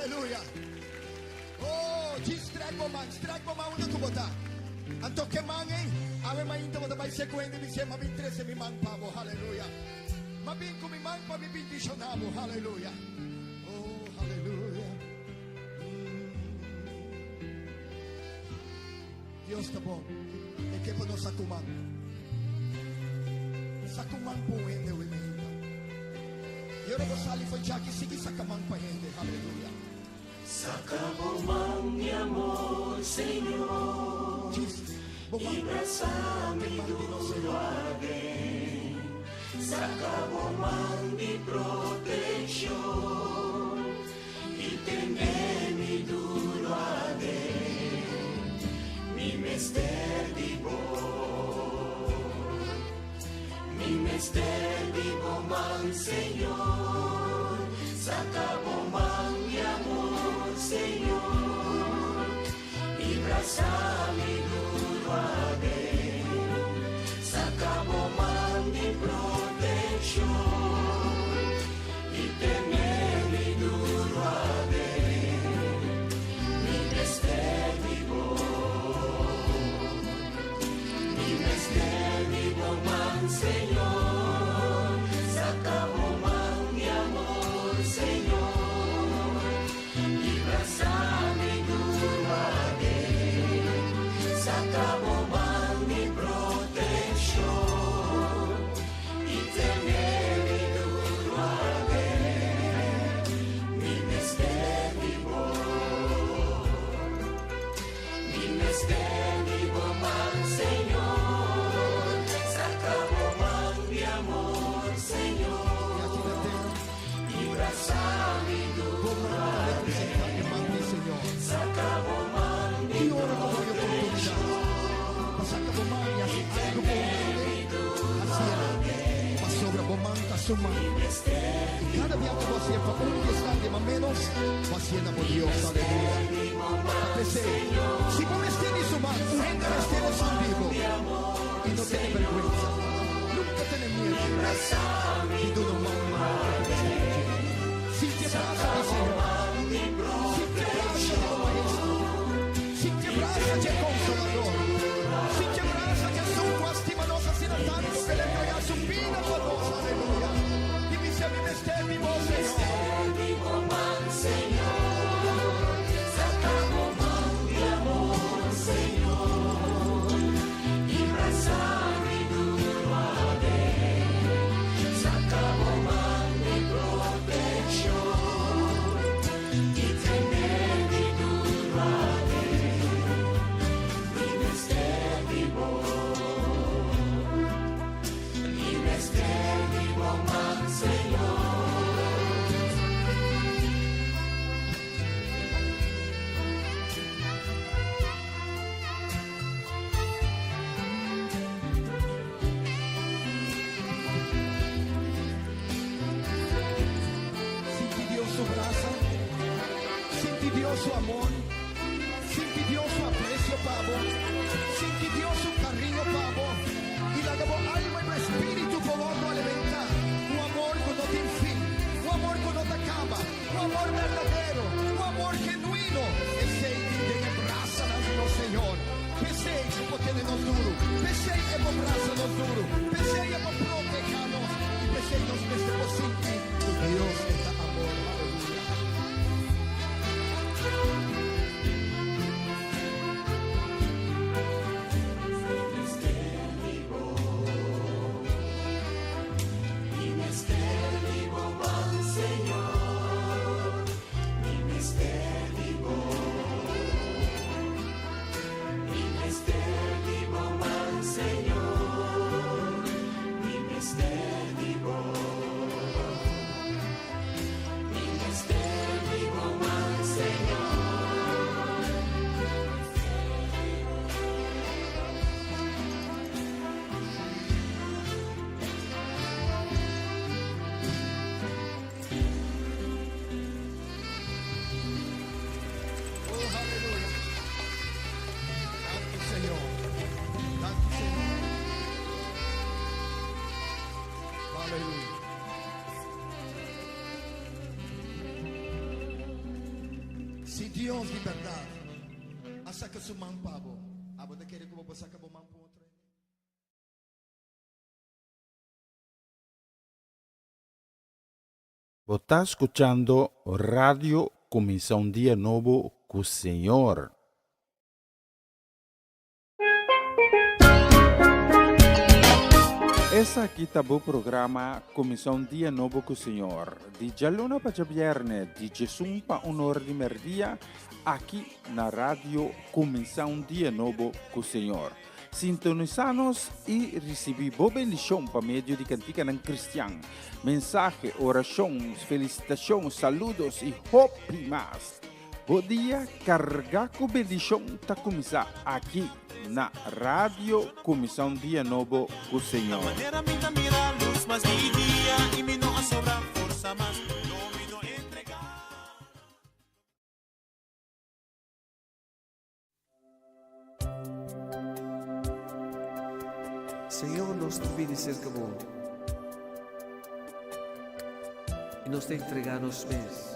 Hallelujah. Oh, just strike mo man una kubota. Anto ke mangi, ave mainto mo tabay sekwende mi se mabintrese mi man pavo. Hallelujah. Mabin ko mi man pa mi bindisjonamo. Hallelujah. Oh, hallelujah. Dios tá bom. E que pa no sakuman. Sakuman po ende we me. Yo no sali foi já que sigue sakamang pa ende. Hallelujah. Sacabomang mi amor, Señor, y brázame tu suave. Sacabomang mi protección, y tener mi duro ade, mi mester vivo man, Señor. Sacabomang mi amor, Señor, y brázame duro ade. Sacabomang mi protección, y tener mi duro ade, mi mester vivo man, Señor. Sacabomang mi amor, Señor, y brázame duro ade. Sacabomang mi protección, y tener mi duro ade, mi mester vivo man, Señor. Sacabomang mi amor, Señor, y brázame duro ade. Sacabomang mi protección, y tener mi duro ade, mi mester E cada dia que você para que está de menos, você na Dios, aleluya. Si vos tienes su mano, gente tienes un vivo y no tiene vergüenza, nunca tiene miedo. Y tú no mames. Si te abraza el Señor, si te abraza el Maestro, si te abraza el Consolador, si te abraza que su estima nos hacía tanto que le entrega su vida por vos, aleluya. Y mi mester vivo, man, Señor. Sacabomang mi amor, Señor, y brázame duro ade. Sacabomang mi protección, y tener mi duro ade, mi mester vivo man, Señor. Su gracia, sentí Dios su amor, sentí Dios su aprecio, pavo, sentí Dios su cariño, pavo, y la debo alma y espíritu por otro alimentar, un amor que no tiene fin, un amor que no te acaba, un amor verdadero, un amor genuino, ese que abraza a nuestro Señor, pensé que por tenernos duro, pensé que por abrazarnos duro, pensé que por protegernos, y pensé que nos metemos sin ti, Dios está amor. Señor, Dios de verdad. Hasta que su man pavo. Abo de querer como pasar que man po otro. Você está escuchando Radio Começar um Dia Novo com o Senhor. Esse aqui está o programa Começar um Dia Novo com o Senhor. De Jalona para Viernes, de Jesus para honor de merdia, aqui na Rádio Começar um Dia Novo com o Senhor. Sintonizanos e recebi boa bendição para meio de cantiga ng Cristian. Mensaje, oração, felicitação, saludos e hope mais. Bom dia, carga com bendição tá começar aqui na Rádio Começar um Dia Novo com o Senhor. Manera minta mira luz, mas dia e me não sobra força, mas não me não entregar. Senhor, nós te obedecer que bom. E nós te entregar nos pés.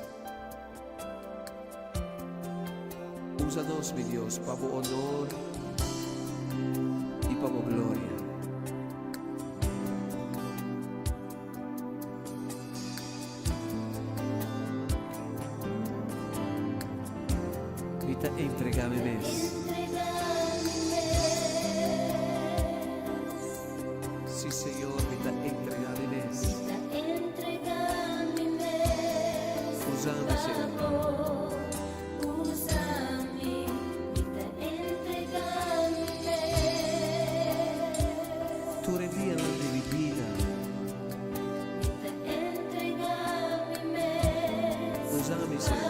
Usa-nos, meu Deus, para o honor e para a glória. E te entregar-me mesmo. Sí, Señor, me da entregar en eso. Usame, Señor. Tu revía la de mi vida. Usame, Señor.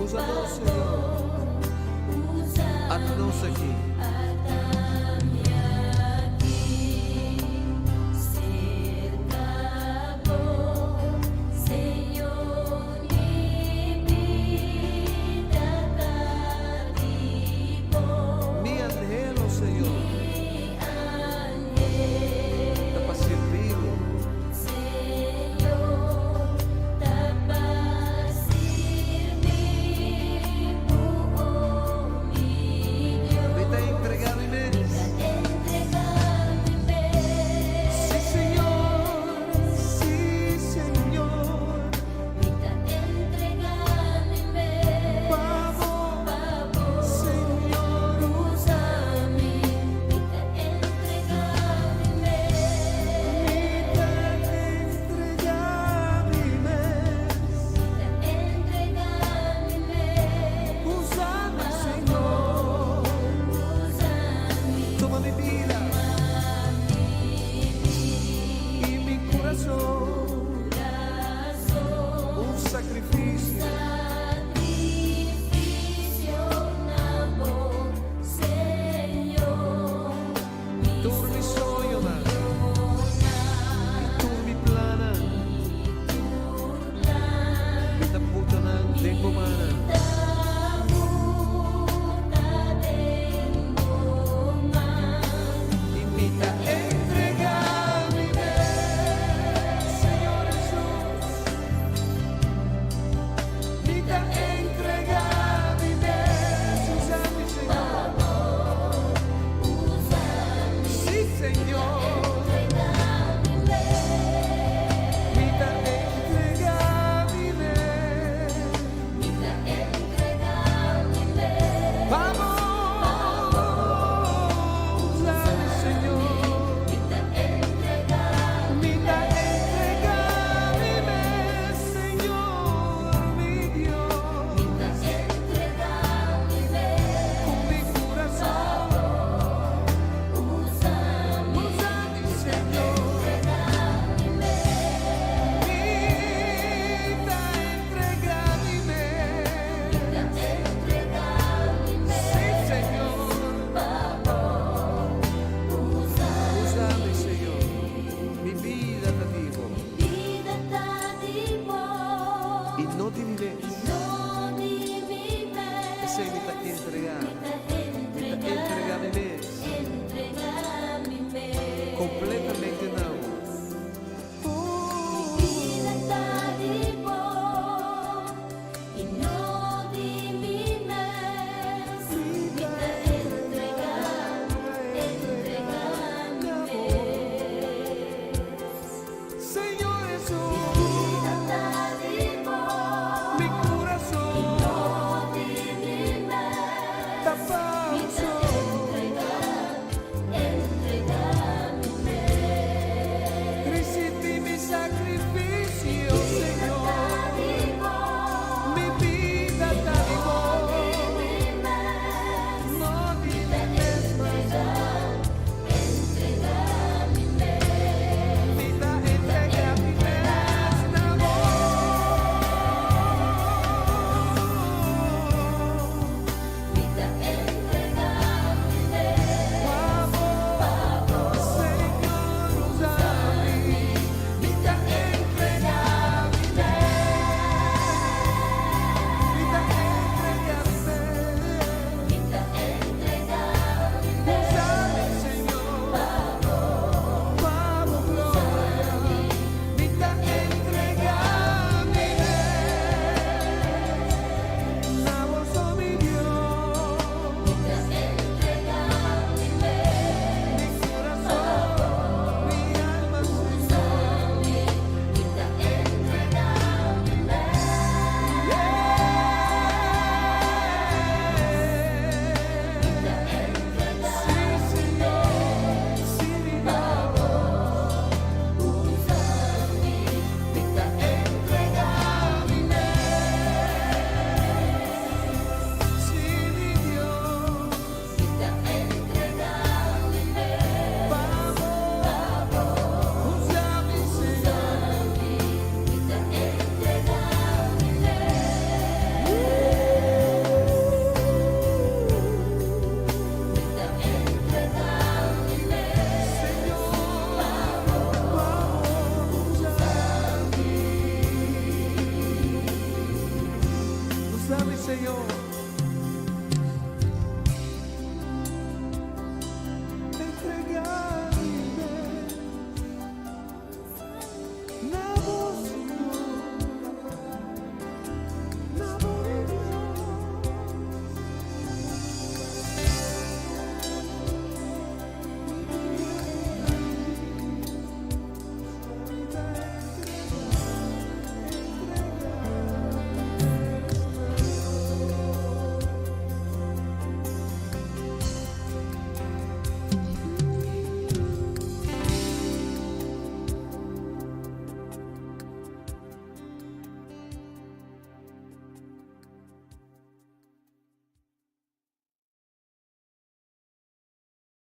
Usa-nos, Senhor. Ata-nos aqui. Mi anhelo, Senhor, é para servi-lo. Me tem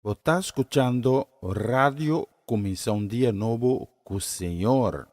Você está escuchando Radio Começar um Dia Novo com o Senhor.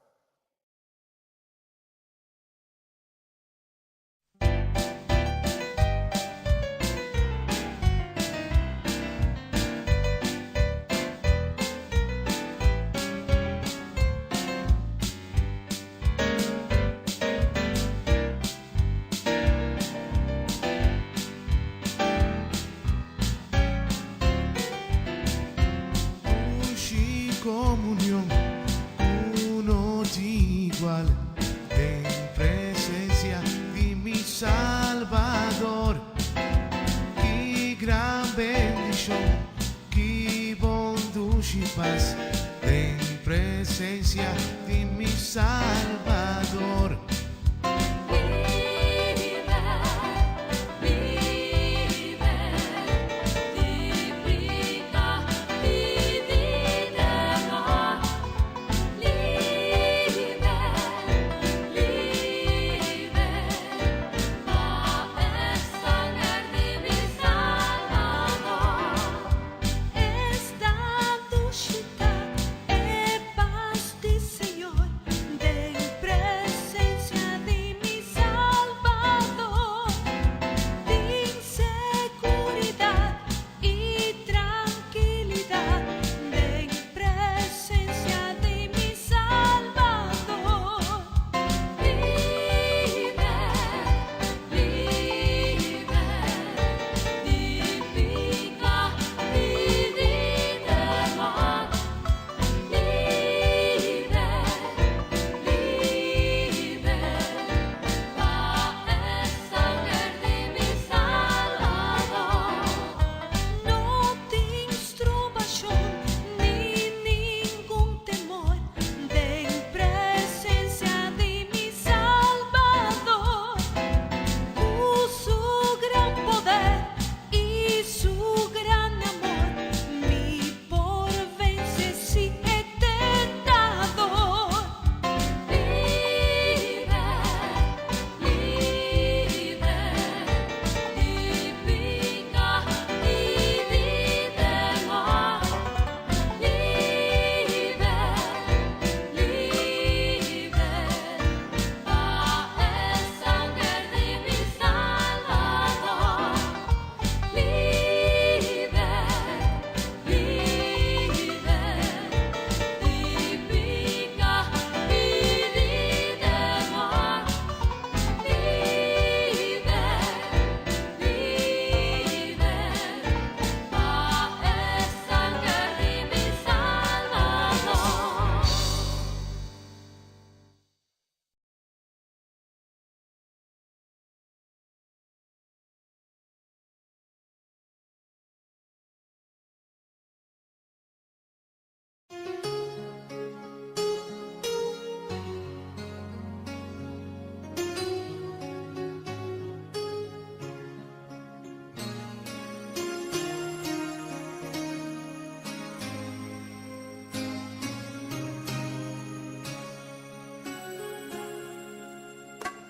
Comunión, uno igual, en presencia de mi Salvador. Qué gran bendición, qué bondad y paz, en presencia de mi Salvador.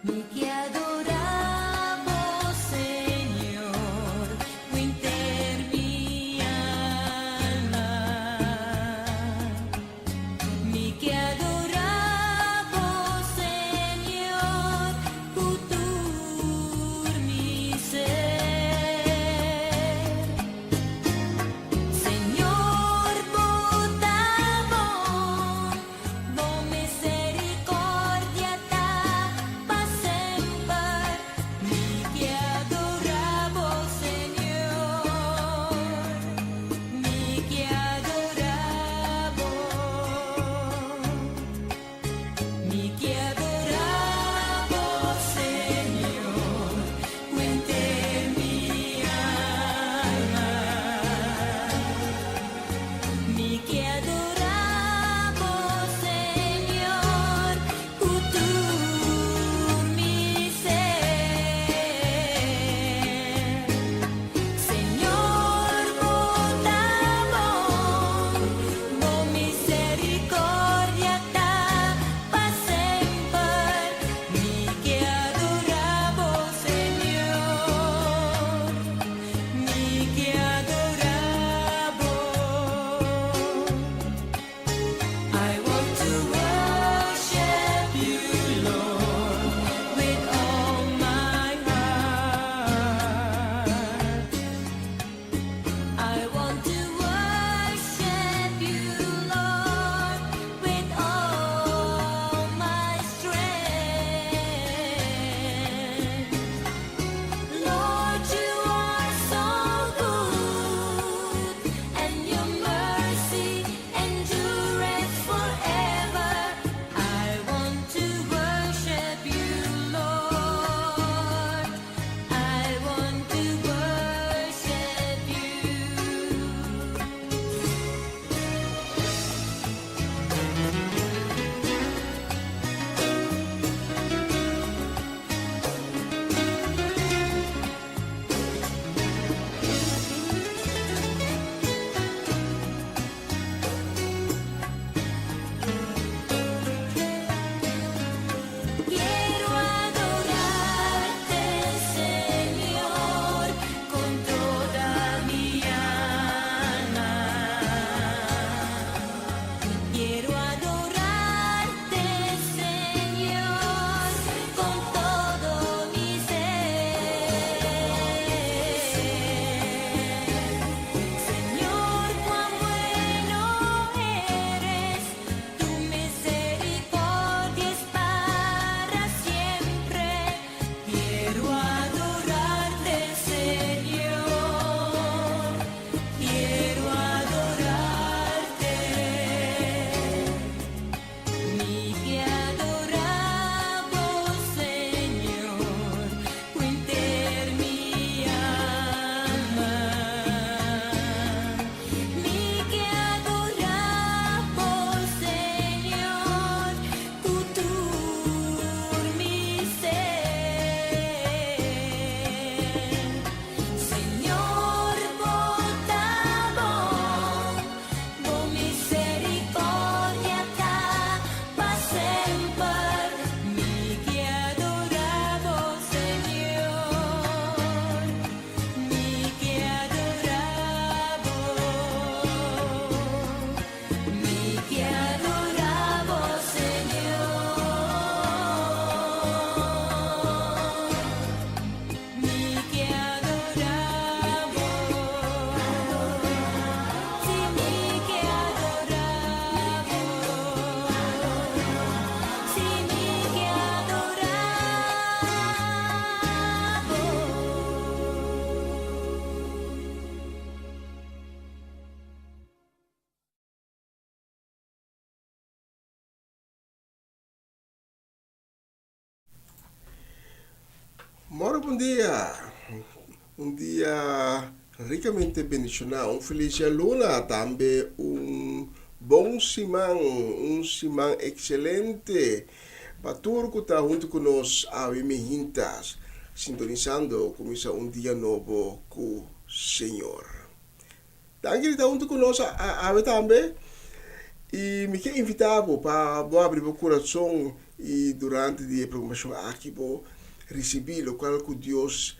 Mi que adoramos, Señor, winter mi alma. Mi que adoramos, Señor, futur mi ser. Señor, votamos, bo misericordia ta pa sempre. Mora, bom dia. Um dia ricamente bendicionado. Um feliz luna também. Bom simão. Simão excelente. Patur que está junto conosco a Mihintas, sintonizando começa dia novo com o Senhor. Danke que está junto conosco a também. E me quer invitar para abrir o coração e durante a programação aqui para receber o que Deus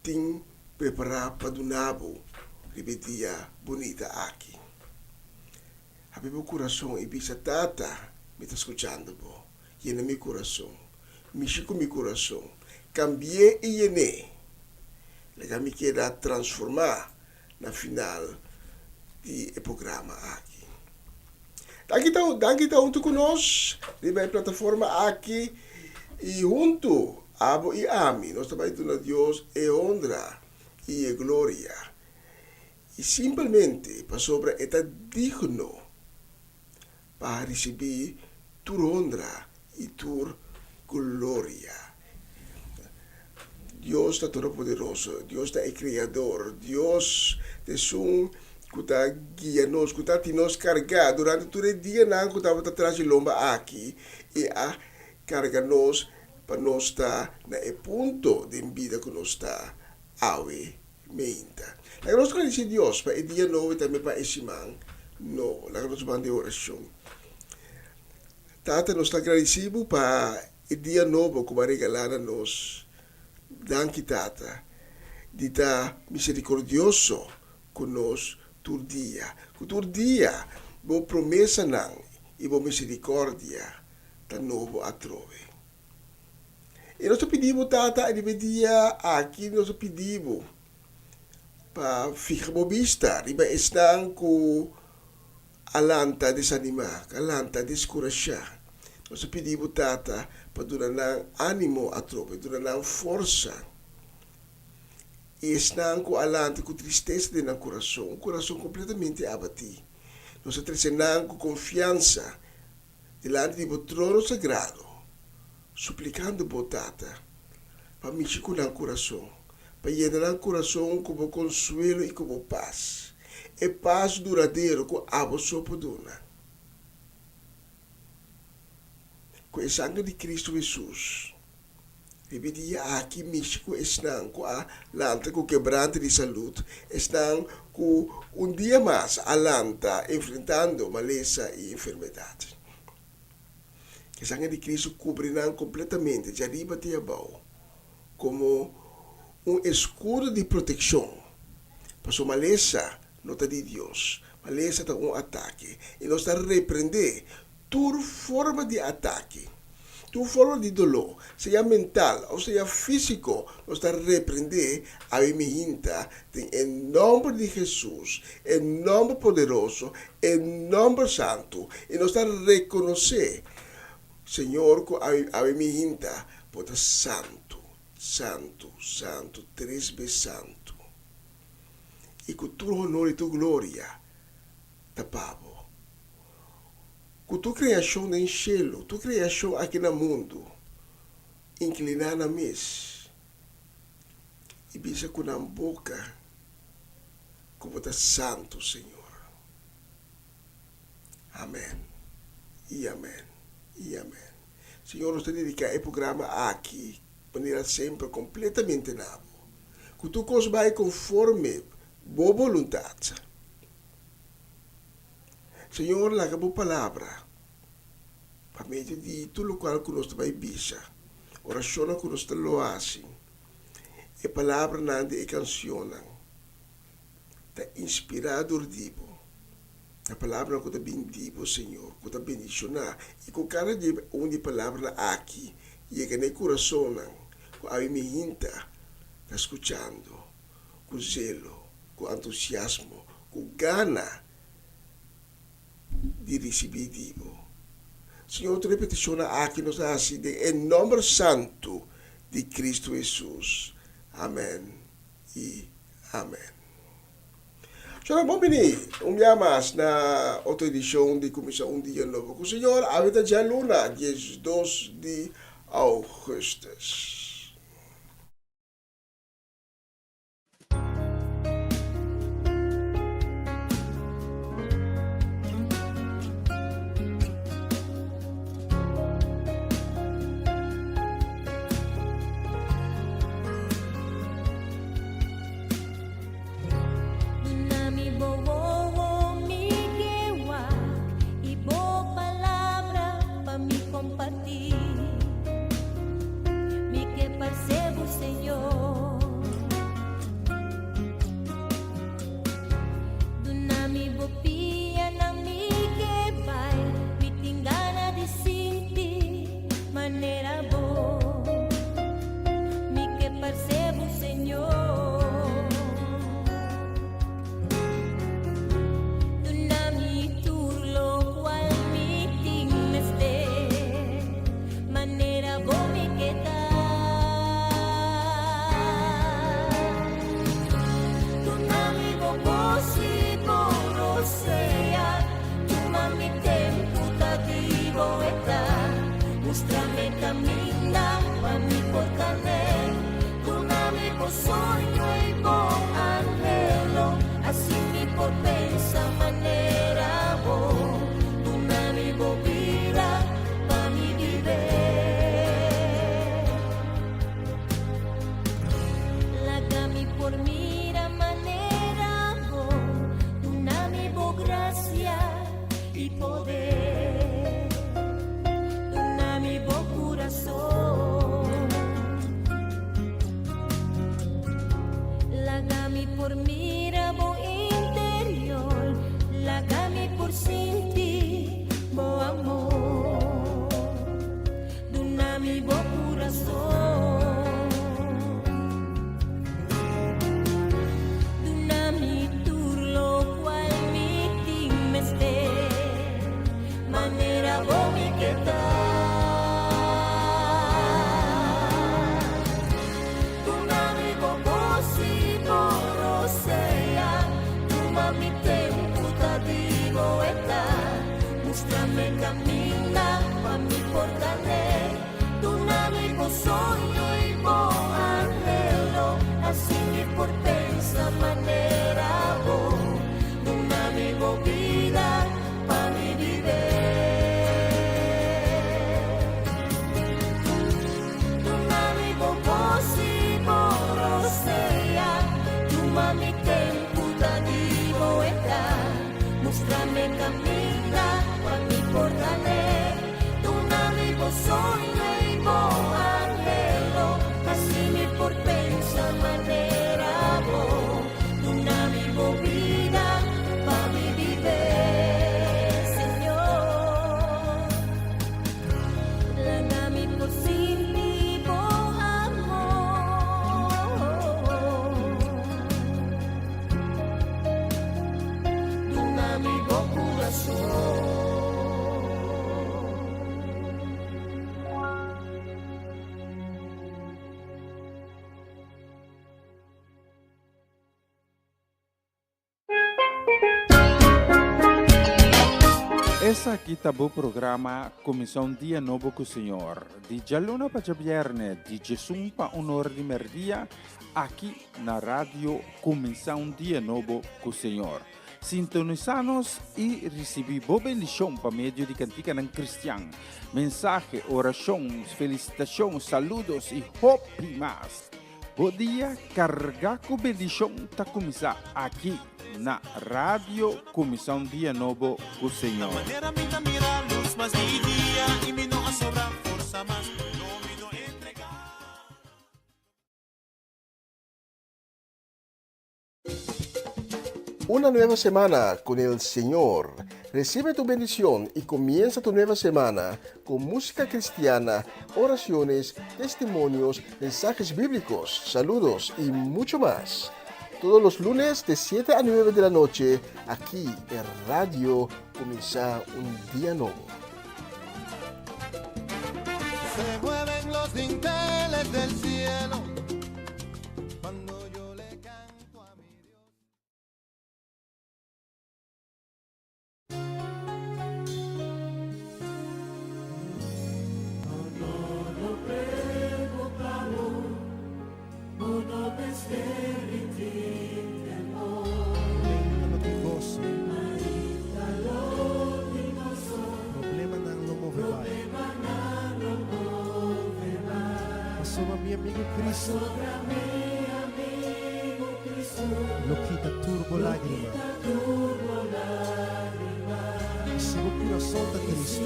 tem preparado para donar para dia bonita aqui. Abrir o coração e bisa tata me está escutando e no meu coração, mexe com meu coração, cambiei e ene, lega me quer transformar na final do programa aqui. Daqui está junto conosco, na plataforma aqui, e junto, abo e ami, nós estamos dando a Deus e honra e glória. E simplesmente, para sobre, está digno para receber tua honra e tua glória. Deus está todo poderoso, Deus está o Criador, Deus é um que está guiando nos, que está nos carregar durante todo o dia, que estava atrás de lomba aqui, e a carregar nos para nós estar no ponto de vida que nós está awe meinta. Nós agradecemos a Deus para o dia novo e também para esse man, no, nós vamos de oração. Tata, nós agradecemos para o dia novo que vai regalar a nós. Danke, Tata, de estar misericordioso conosco todo dia. Todo dia, boa promessa não e boa misericórdia está novo a trove. E nós pedimos, Tata, e dia aqui nós pedimos para ficar vista, e para estar com alanta desanimar, alanta descorajar. Nós pedimos, Tata, para donar ânimo a tropa, donar força. E estar com alanta, com tristeza de nosso coração, um coração completamente abatido. Nós estamos com confiança diante do trono sagrado, suplicando, Tata, para mexer com o coração, para llenar o coração com consuelo e com paz. É paz duradouro que a só pode donar. Com o sangue de Cristo Jesus, repetia aqui México estão com a lanta com quebranto de saúde, estão com dia mais a lanta enfrentando maleza e enfermidade. Que o sangue de Cristo cobrirá completamente de arriba até abaixo, como escudo de proteção para sua maleza nota de Deus. Maleza está ataque e nós está repreender toda forma de ataque, toda forma de dolor, seja mental ou seja físico, nós está repreender a mihinta em nome de Jesus, em nome poderoso, em nome santo, e nós está reconhecer, Senhor, que a mihinta pode santo, santo, santo, três vezes santo, e com todo honor e tua glória, tapavo. Com tua criação no cielo, tua criação aqui no mundo, inclinada a mesa, e bisa com a boca, como está santo, Senhor. Amém. E amém. E amém. Senhor, nós te dedicamos o programa aqui, de maneira sempre completamente nova. Que tu coisa vai conforme boa vontade. Senhor, laga boa palavra. Para meio de tudo o qual que nós vai bisa. Oração que nós lo assim. E palavra não de canção. Está inspirado divo. A palavra que está bendivo, Senhor, que está bendicionar. E com cada dia onde palavra aqui, e que no coração, com a mihinta, está escutando, com zelo, com entusiasmo, com gana de receber divo. Senhor, tu repetição aqui nos assim, em nome santo de Cristo Jesus. Amém e amém. Senhor, vamos venir dia mais na outra edição de Comissão Dia Novo com o Senhor, a vida de Luna, dia 2 de agosto. mi tempo ta vivo eta, mostrame camina pa mi portale, tu amigo sogno y bo angelo, así mi por pensa manera bo, un amigo vida pa mi viver, un amigo così borosea, tu mami tempo ta vivo eta, mostrame camina pa mi portale, un amigo sogno y bo angelo, así mi por pensa manera bo, un amigo vida pa mi viver, Señor, dame por sin bo amor, un amigo corazón. Essa aqui tá o programa Comissão Dia Novo com o Senhor. De Jaluna para Viernes, de Jesus para Honor de Merdia, aqui na rádio Comissão Dia Novo com o Senhor. Sintonizanos e recebi boa bendição para meio de cantica não cristã. Mensagem, orações, felicitações, saludos e hope mais. Bom dia, carregar com bendição tá começar aqui na rádio Comissão Dia Novo com o Senhor. Manera minta mira luz mas di dia y mi no sobra fuerza más no me no entregar. Una nueva semana con el Señor. Recibe tu bendición y comienza tu nueva semana con música cristiana, oraciones, testimonios, mensajes bíblicos, saludos y mucho más. Todos los lunes de 7 a 9 de la noche, aquí en Radio Comienza un Día Nuevo. Se mueven los dinteles del cielo cuando yo le canto a mi Dios. Sobre mi amigo Cristo, lo quita turbo lágrima. Sigo coração da Cristo.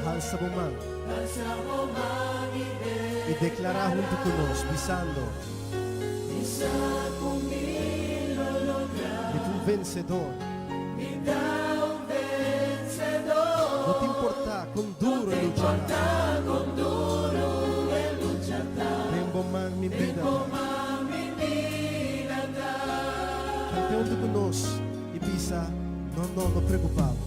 Alza a mão e declara junto conosco, pisando. E tu vencedor. No te importa con duro e luchará. Tempo man mi vida. Cante junto conosco e pisa. No preocupado.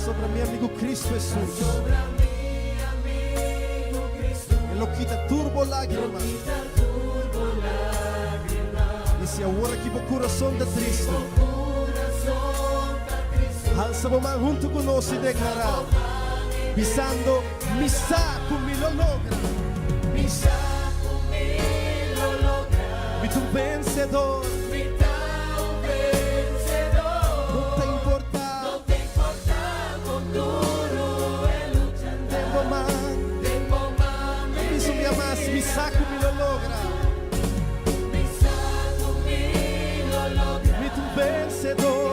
Sobre mi amigo Cristo Jesús. Él lo quita turbo lágrima. E se agora que o coração da triste, alza a mão junto conosco e declarar, pisando, mi saco mi lo logra, mi saco mi lo logra, mi tu vencedor, mi tu vencedor, não te importa con duro e luchando, tempo man, mi mi amas, mi saco mi lo logra, mi saco mi lo logra, mi tu vencedor.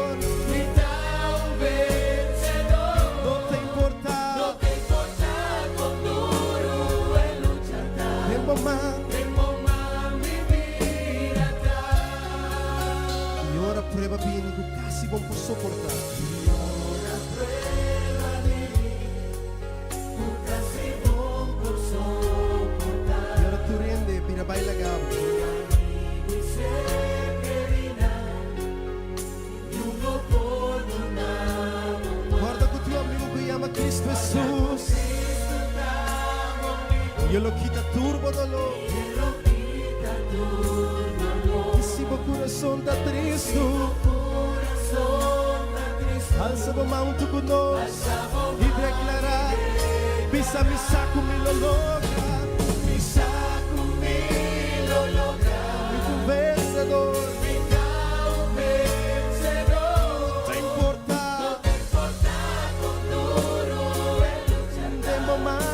E ora prova bene che quasi non posso sopportare. E ora tu rende per baila gabo. coração tá triste. Alça a mão tu conosco e declarar: Bisa misa comigo logra, misa comigo logra. Mi tu vencedor, te importa con duro tempo mais.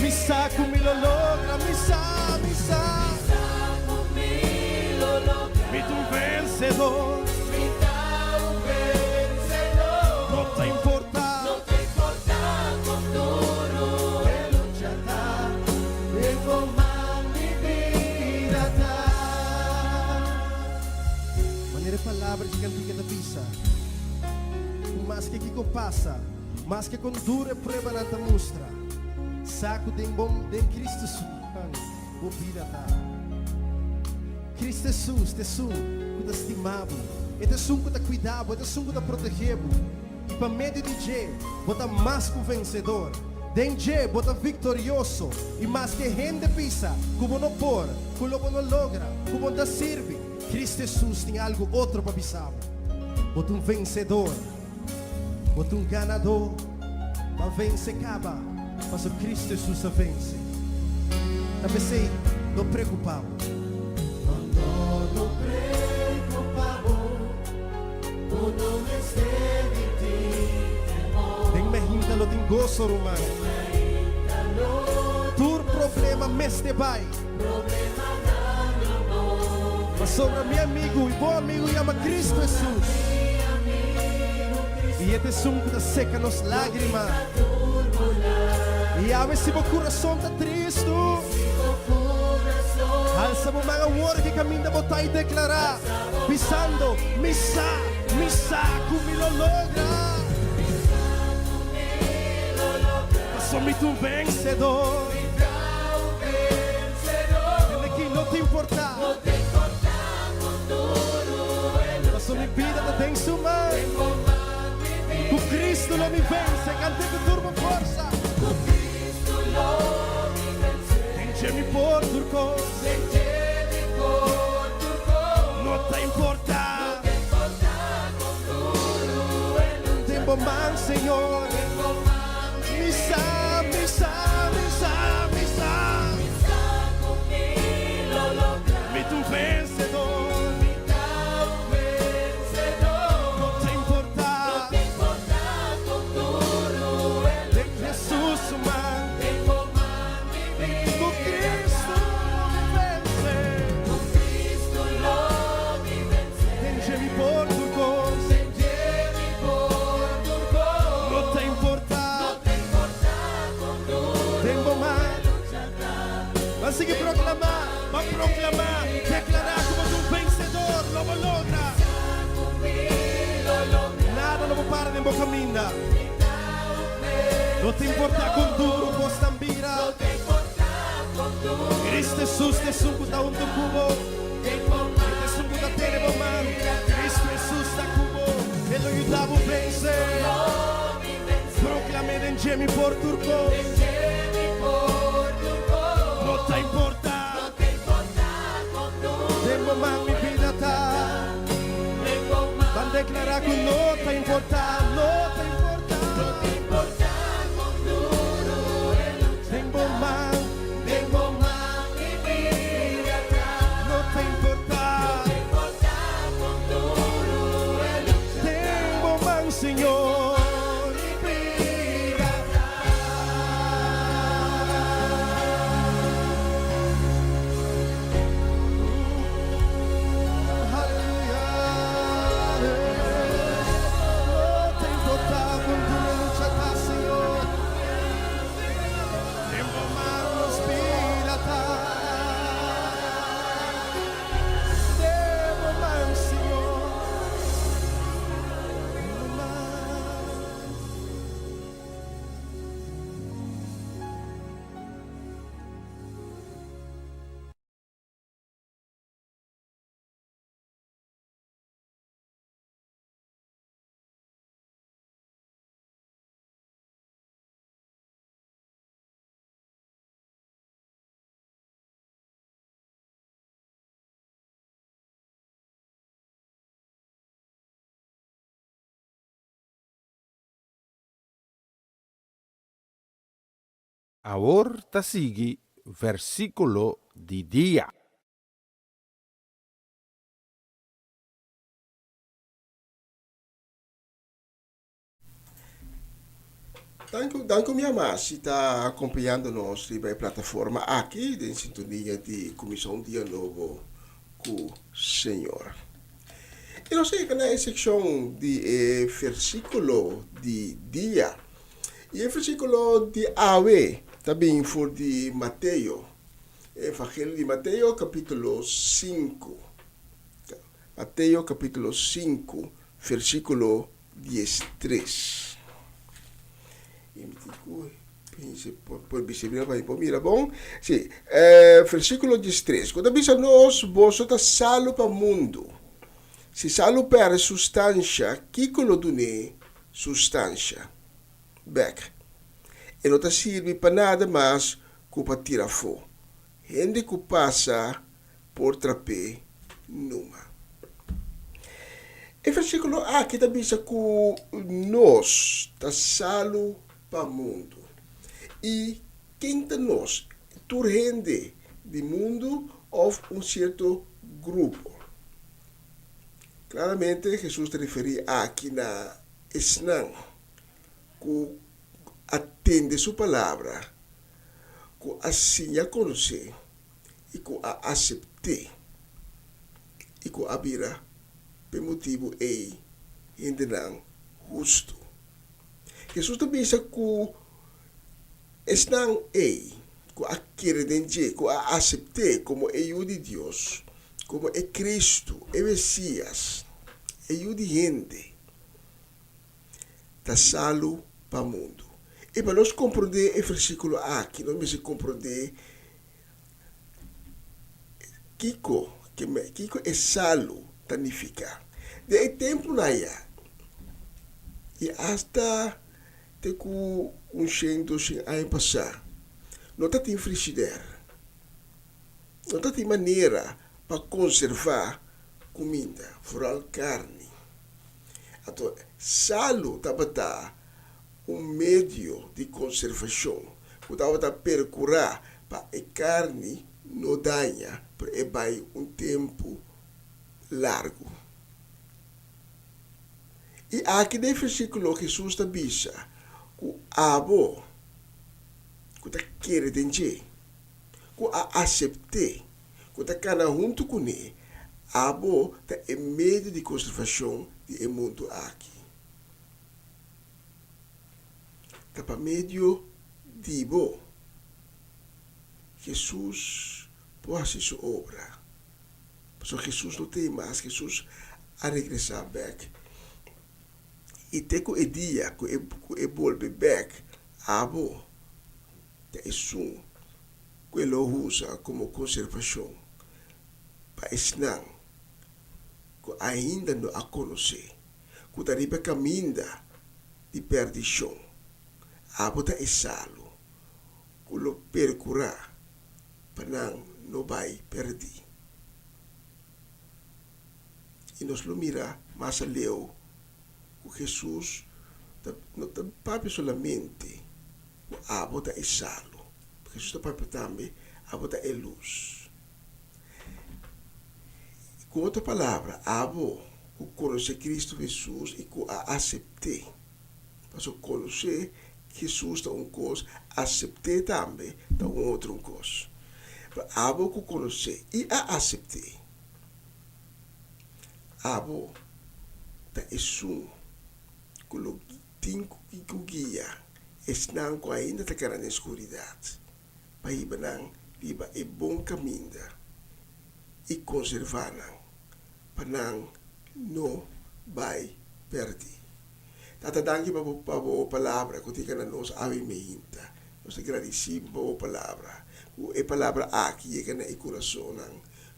Misa comigo logra, misa. Mi tu vencedor. No te importa con duro luchar, vengo más mi vida. Manera palavras que cantiga da pisa. Mas que Kiko passa, mas que com dura prueba na ta mostra. Saco de bom de Cristo o vida tá. Cristo Jesus, te sum, que te estimava, e te sum que te cuidava, e te sum que te protegeva. E para meio de Deus, bota mais que o vencedor. Denje, bota vitorioso. E mais que gente pisa, como não pôr, como não logra, como não serve. Cristo Jesus tem algo outro para pisar. Bota vencedor, bota ganador, para vencer acaba. Mas o Cristo Jesus a vence. A pensei, não preocupado. No preocupamos, uno esté de ti. Tem mehintalo, tem gozo romano. Tur problema meste vai. Mas sobre meu amigo e bom amigo chama Cristo Jesus. E este sum que seca nos lágrimas. E a veces o coração está triste. Alça o mga word que caminha botar e declarar, pisando, misa, comigo logra. Soy tu vencedor. Dile que no te importa. Mas mi vida te tem su mano. Con Cristo lo mi vence, cante con turbo forza. Engemi por turcos. No te importa. Tempo man, Señor. Misa. Mi tu vencedor. No te importa. De Jesús man. Con Cristo me vence. Engemi por tu cosa. No te importa. Tempo man. Así que proclamar, va a proclamar, declarar como un vencedor, lo logra. Nada lo para de boca minda. No te importa con duro, vos tambira. Cristo Jesús te sucuta un cubo. Te sucuta tene man. Cristo Jesús te cubo. Él lo ayudaba a vencer. Proclamé en Jemi por turco. No te importa. Tengo más mi vida está. Van a declarar que no te importa. No te importa. Tengo más mi vida está. No te importa. Tengo más, Señor. Ahorita sigue versículo di dia. Dank minha mais se está acompanhando nós na plataforma aqui em sintonia de Comissão Dia Novo com o Senhor. E nós chegamos na secção de versículo de dia. E o versículo de Awe também for de Mateus. Evangelho de Mateus, capítulo 5. Mateus, capítulo 5, versículo 13. Por visibilidade para impomira bom sim versículo 13 quando bisa nós vos está salvo para o mundo se salvo per substância que colodune substância back e não está serve para nada mais que para tirar fogo gente que passa por trapé numa. E versículo aqui está bisa que nós está salvo para o mundo. E quem está nós? Turrende do mundo ou um certo grupo. Claramente, Jesus se refere aqui na Esnan, que atende sua palavra, que assim a conhecer e que a aceitar e que a vira por motivo ainda não justo. Jesus também disse que estão aí, que a querem que a aceitar como é o de Deus, como é Cristo, é Messias, é o de gente, está salvo para o mundo. E para nós compreender o versículo aqui, nós precisamos compreender Kiko é salvo, significa. De tempo na ya, e hasta te ku um cento anos passar, não tem frigideira, não tem maneira para conservar comida, fora carne. Então, salo tá meio de conservação, que tá percurar para a carne não danha, para vai tempo largo. E aqui no versículo Jesus está dizendo que abo que está querendo entender, que a aceitar, que está cana junto com ele, abo está em meio de conservação do mundo aqui. Está para meio de bo. Jesus pode fazer sua obra. Porque Jesus não tem mais, Jesus a regressar back. E tem que o dia que volve back, abo, é isso que ele usa como conservação para ensinar que ainda não a conhecer, que está riba caminho de perdição, abo está salvo, que lo percurar para não vai perder. E nós lo mira mais a leu Jesus não está para solamente o abo da salvo, porque Jesus está para também abo da luz. Com outra palavra, abo que conhece Cristo Jesus e que a aceitar. Mas conhecer Jesus está coisa, aceitar também está outra coisa. Abo que conhecer e a aceitar. Abo da isso que o tempo que guia estão ainda está na escuridade. Para ir é bom caminho e conservar para não vai perder. Tata danke para a palavra que tika na nós ave meinta. Nós agradecemos para a palavra. A palavra aqui é na coração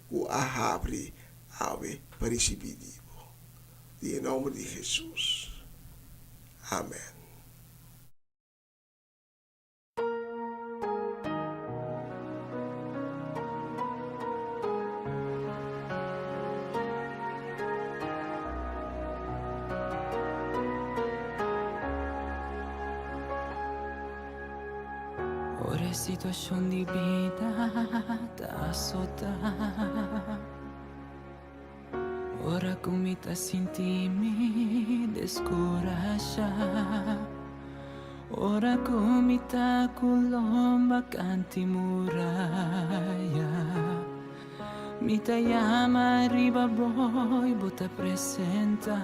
que a abre ave para receber. Em nome de Jesus. Amém. Ora sitwasyon di vida tasota. Ora kumita sintimi deskurasya. Ora kumita kulomba kanti muraya. Mitayama riba boy bota presenta.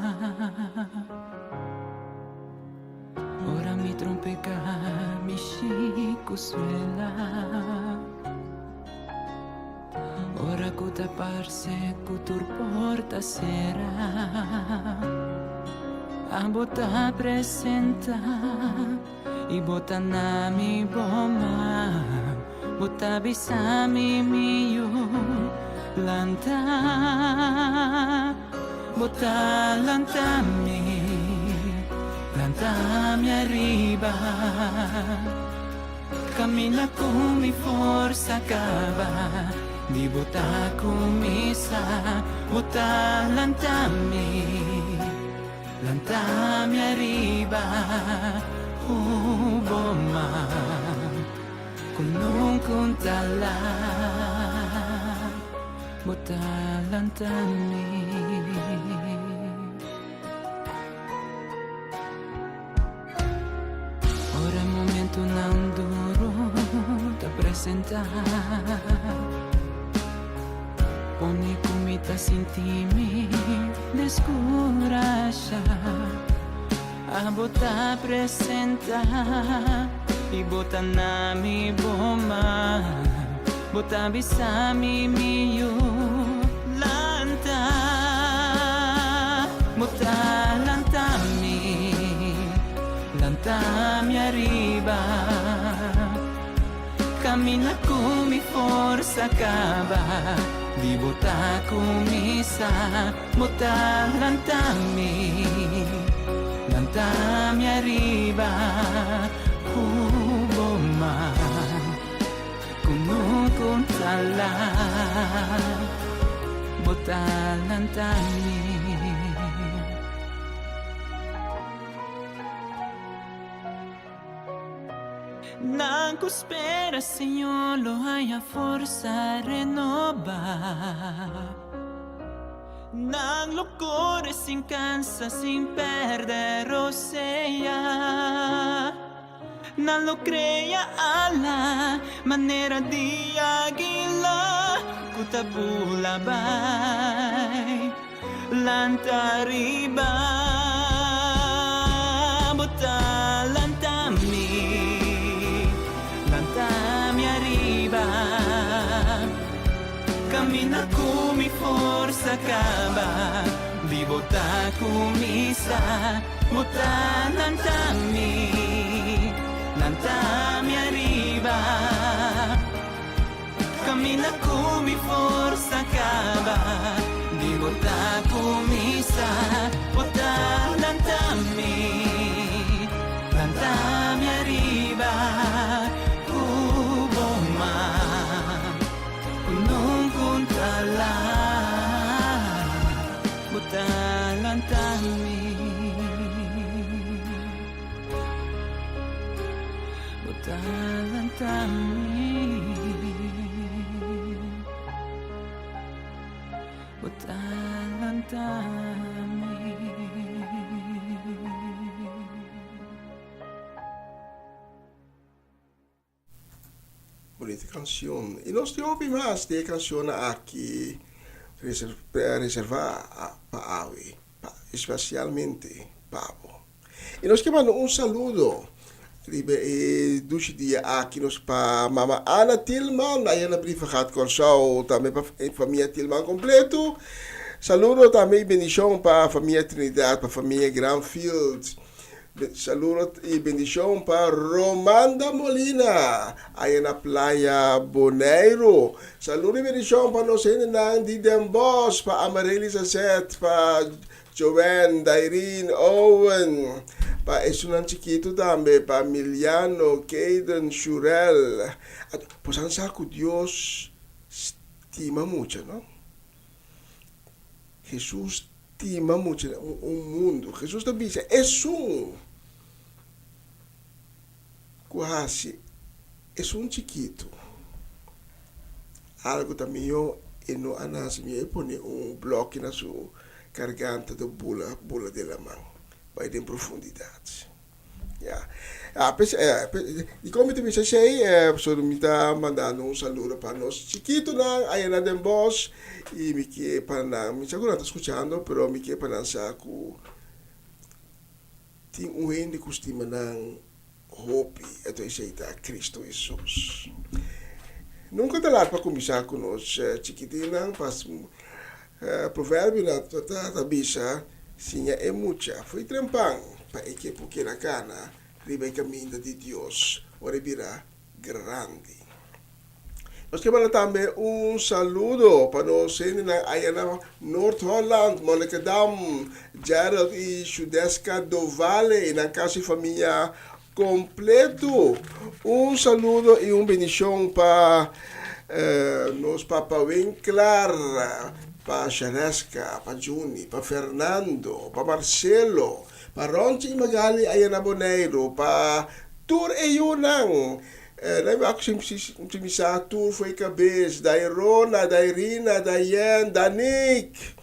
Ora mi trompeka mi suela. Ora ku taparse kutur porta sera. Bota presenta i bota nami boma. Bota bisami miyo lanta. Bota lantami Lantami arriba. Cammina con mi forza cava. Di bota kumisa. Bota Lantami arriba. Boma kunong kuntala. Bota lantami. Ora è momento non duro da presentare. Poni kumita sintimi deskurasya. Bota presenta ibota nami boma. Bota bisami miyo lanta. Bota lantami arriba. Cammina con mi forza cava. Di bota kumisa. Bota lantami arriba. Boma kuntala. Bota lantami. Nanco spera, Señor, lo haya forza renovar. Nang locure sin cansa, sin perder sea. Nan lo crea alla manera di águila. Kutabula bay, lanta arriba. Bota lantami arriba. Cammina con mi forza cava. Di bota kumisa. Bota lantami arriba. Cammina con mi forza cava. Di bota kumisa. Bota lantami arriba. Boma kunong kuntala. Bota lantami. Bota lantami. Bota lantami. Bonita canción. Y nos dio más de canción aquí reservada para Awi, especialmente Pablo. Y nos quedan un saludo. Dus dia aqui nos pa mama Ana Tilman, aí na brief gaat consau também para família Tilman completo. Saludo também bendição para a família Trinidad, para a família Granfield. Saludo e bendição para Romanda Molina, aí na Playa Bonaire. Saludo e bendição para nós ainda de Dembos, para Amareli Sasset, para Joanne, Dairine, Owen, para Esunan Chiquito também, para Miliano, Caden, Shurel. Pues han saco Dios estima mucho, ¿no? Jesús estima mucho un mundo. Jesús te dice, es un quase es un chiquito. Algo también e no anas me pone un bloque na su garganta de bula de la mano. Vai in profondità. Ja. E come ti dice sono mi sta mandando un saludo para nos chiquito na allá en Bosch y mi que para mi seguro está escuchando pero mi que para saco tin un gente costima nan hopi eto aceita Cristo Jesus. Nunca te lat para começar com nós chiquitina pas provérbio na tá bisa sinha é mucha foi trempang pa que porque na cana riba caminho de Deus ora virá grande. Nós queremos também um saludo para nós aí na North Holland, Monnikendam, Gerald e Sudeska do Vale e na casa de família completo. Um saludo e uma bendição para nós Papa Winkler, para Charesca, para Juni, para Fernando, para Marcelo, para Ronchi e Magali aí na Boneiro, para Tur e Yunang. Ako simisa Tur foi cabeça, da Irona, da Irina, da Yen, da Nick,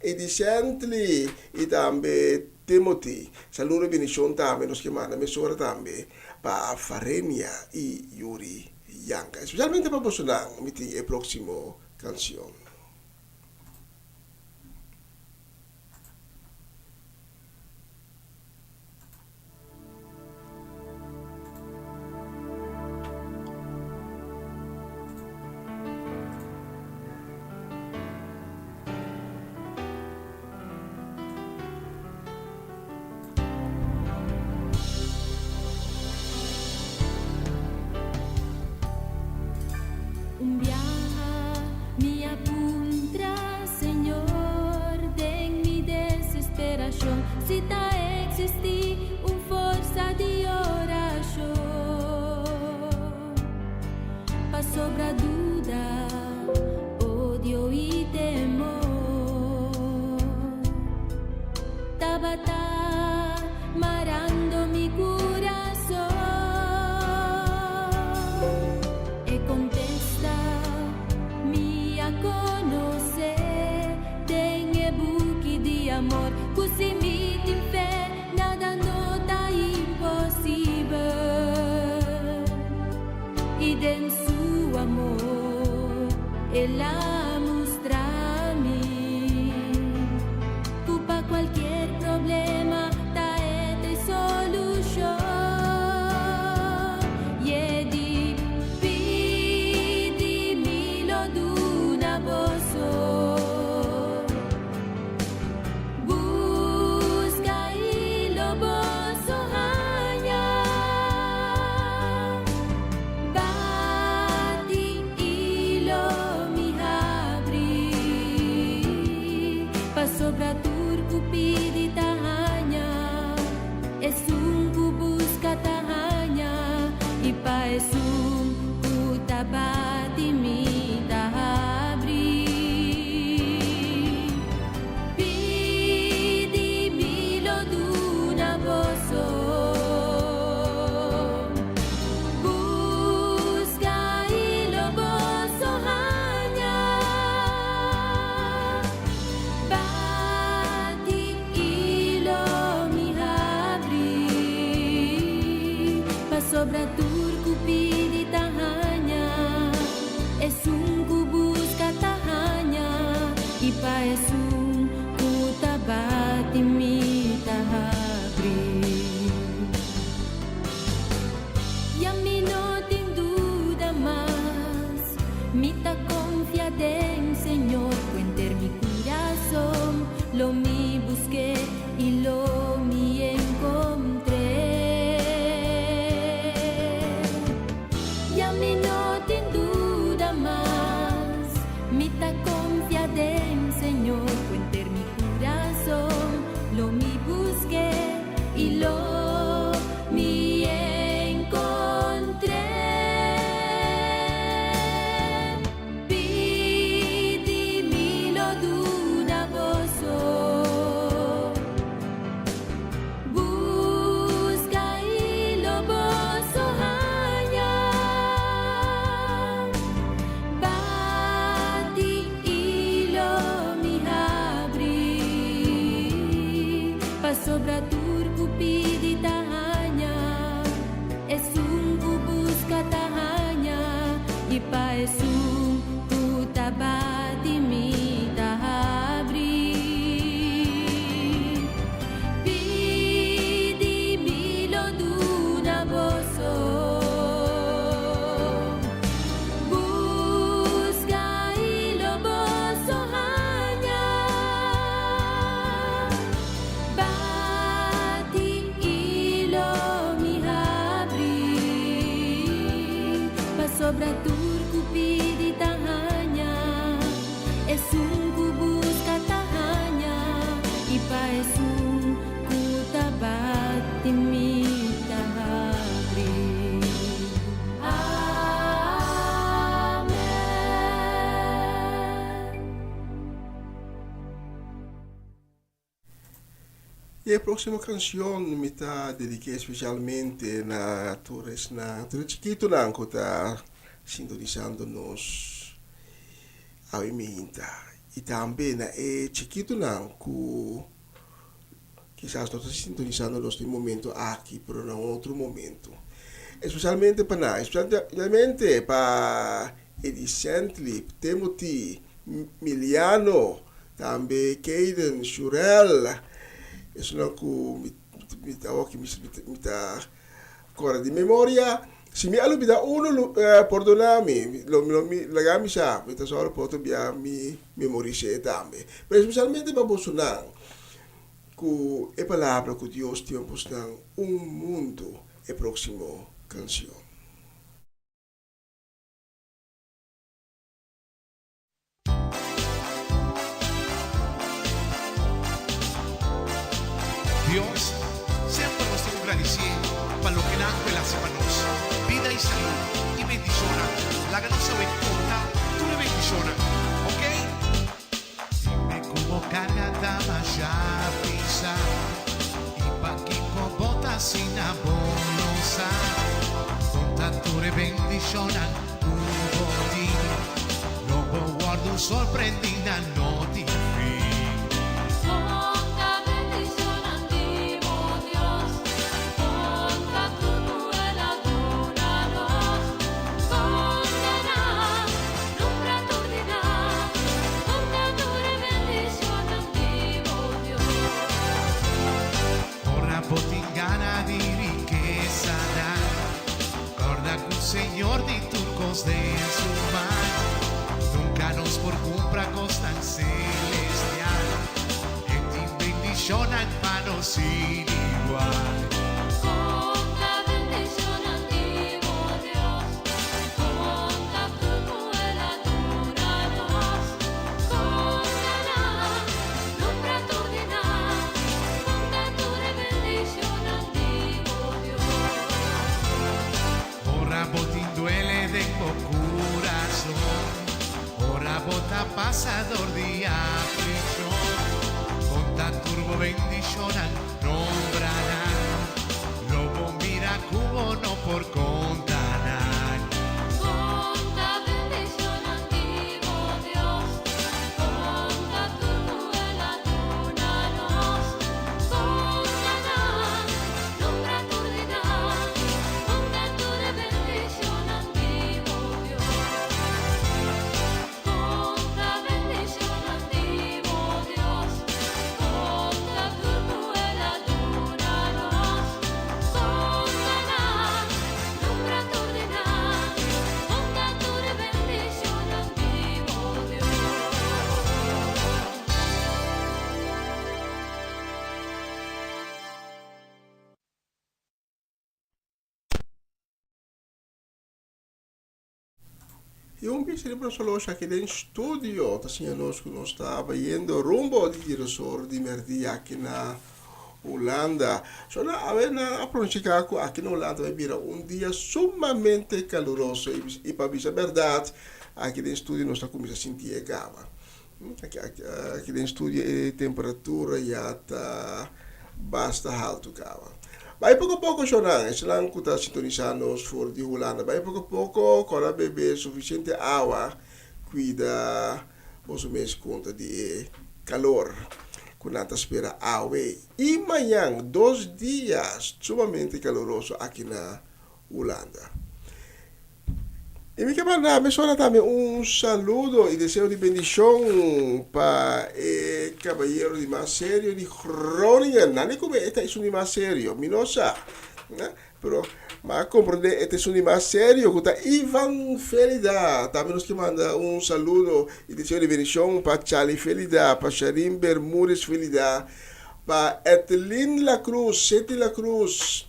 e di Sently, e também Timothy. Saludo e benedição também, nós que manda mesura também, para Farenia e Yuri Yanka. Especialmente para Bolsonaro, miti a próxima canção. Un viaje me apunta, Señor, de mi desesperación. Si ta existi un forza di oración, pa sobra duda, odio y temor. Tabata marando mi corazón. E contesta mi a conocer tengo buchi di amor così mi in fe nada nota impossibile ed en su amor e la mostrami cupa cualquier problema ta e solución. Sobra turku pidi tahanya esum ku busca tahanya ipa esum ku tabati mi tahabri pidi milo duna boso busca ilo boso hanya sobra turku pidi tahanya esum ku busca tahanya ipa esum ku tabati mi tahabri ya mi no tin duda más mi ta confiada en Señor cuenter mi corazón lo mi busqué y lo mi encontré. Mi no ten duda más, mi ta confiada en Señor, cuenter mi corazón, lo mi busqué y lo mi encontré. Pidi mi lo duna boso, busca y lo boso hanya. sobra turku pidi tahanya, esungku busca tahanya, ipa esung tu tabati mi tahabri. Pidi bilo duna boso, busca ilo boso hanya, bati ilo mi habri, pa sobra turku pidi tahanya, esungku busca tahanya, ipa esungku tabati mi tahabri. Amen. E a próxima canção me está dediquei especialmente na Torres na Chiquito Nanco tá sintonizando nos ao iminta e também na Chiquito Nanco quizás nós sintonizando nos no momento aqui por um outro momento especialmente para Edicentli, Timothy, Miliano, também Caden, Shurel, isso não me tá agora de memória. Se me alu bida uno perdonami, lagami sa, me tá só poto bia mi memorize também. Mas especialmente para Bolsonaro, que é palavra que Deus tem postado mundo é próximo canção. Dios, siempre nos tengo agradecer para lo que nos hace para nosotros. Vida y salud y bendición. La que no se ve corta, tú le bendicionas. ¿Ok? Dime cómo carga ya pisa y pa' que bota sin abolosa. Conta tu le bendicionan un botín. Luego guardo sorprendida no ti Botingana di riqueza da, guarda que un Señor de turcos de su mar, nunca nos por compra costan celestial, y te bendicionan manos sin igual. Pasador de aflicción, con tan turbo bendición nombrarán, lobo mira cubo no por contanar. Conta bendición antiguo Dios, conta turbo el adornaros, contarán, nombra turdinar, conta tu de bendición antiguo Dios. E sempre solo aqui dentro do estúdio, tá assim, nós estava indo rumbo de diretor de merdia aqui na Holanda. Só na pronunciar aqui na Holanda vai vir dia sumamente caloroso e para dizer a verdade, aqui dentro do estúdio nós estamos começando a sentir a gava. Aqui dentro do estúdio a temperatura já está bastante alto, gava. Vai pouco a pouco, Shonan, se não está sintonizando fora de Holanda, vai pouco a pouco, quando beber suficiente água, cuida, você mesmo conta de calor. con nata espera awe. Y mañana, 2 días sumamente caluroso aquí en Holanda. Y mi camarada, me suena también un saludo y deseo de bendición para el caballero de más serio de Groningen. Nadie come, este es un más serio, minosa. Pero, mas comprender, este es un más serio. Está Ivan Felida. También nos que manda un saludo y deseo de bendición para Charlie Felida, para Sharim Bermúdez Felida, para Etelín La Cruz, Seti La Cruz,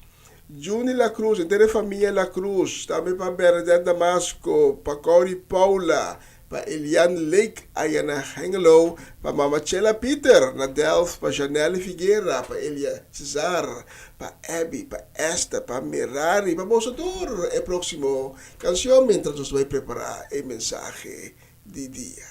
Juni La Cruz, entera familia La Cruz, também para Bernadette Damasco, para Corey Paula, para Eliane Lake, aí na Hengelo, para Mama Chela Peter, na Delft, para Janelle Figueira, para Elia Cesar, para Abby, para Esther, para Mirari, para Mosador. El próximo canción, mientras nos voy a preparar el mensaje de día.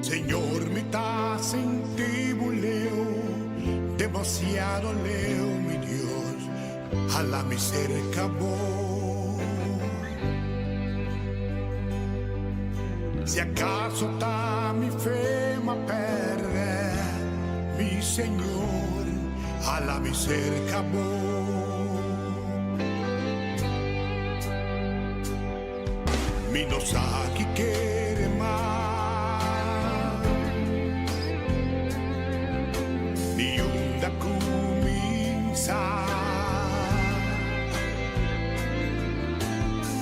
Señor, me estás en ti, buleo, demasiado leo, mi Dios, a la mi cerca voy. Si acaso está mi fe me perde, mi Señor, a la mi cerca voy. Mi no sa que quiere más.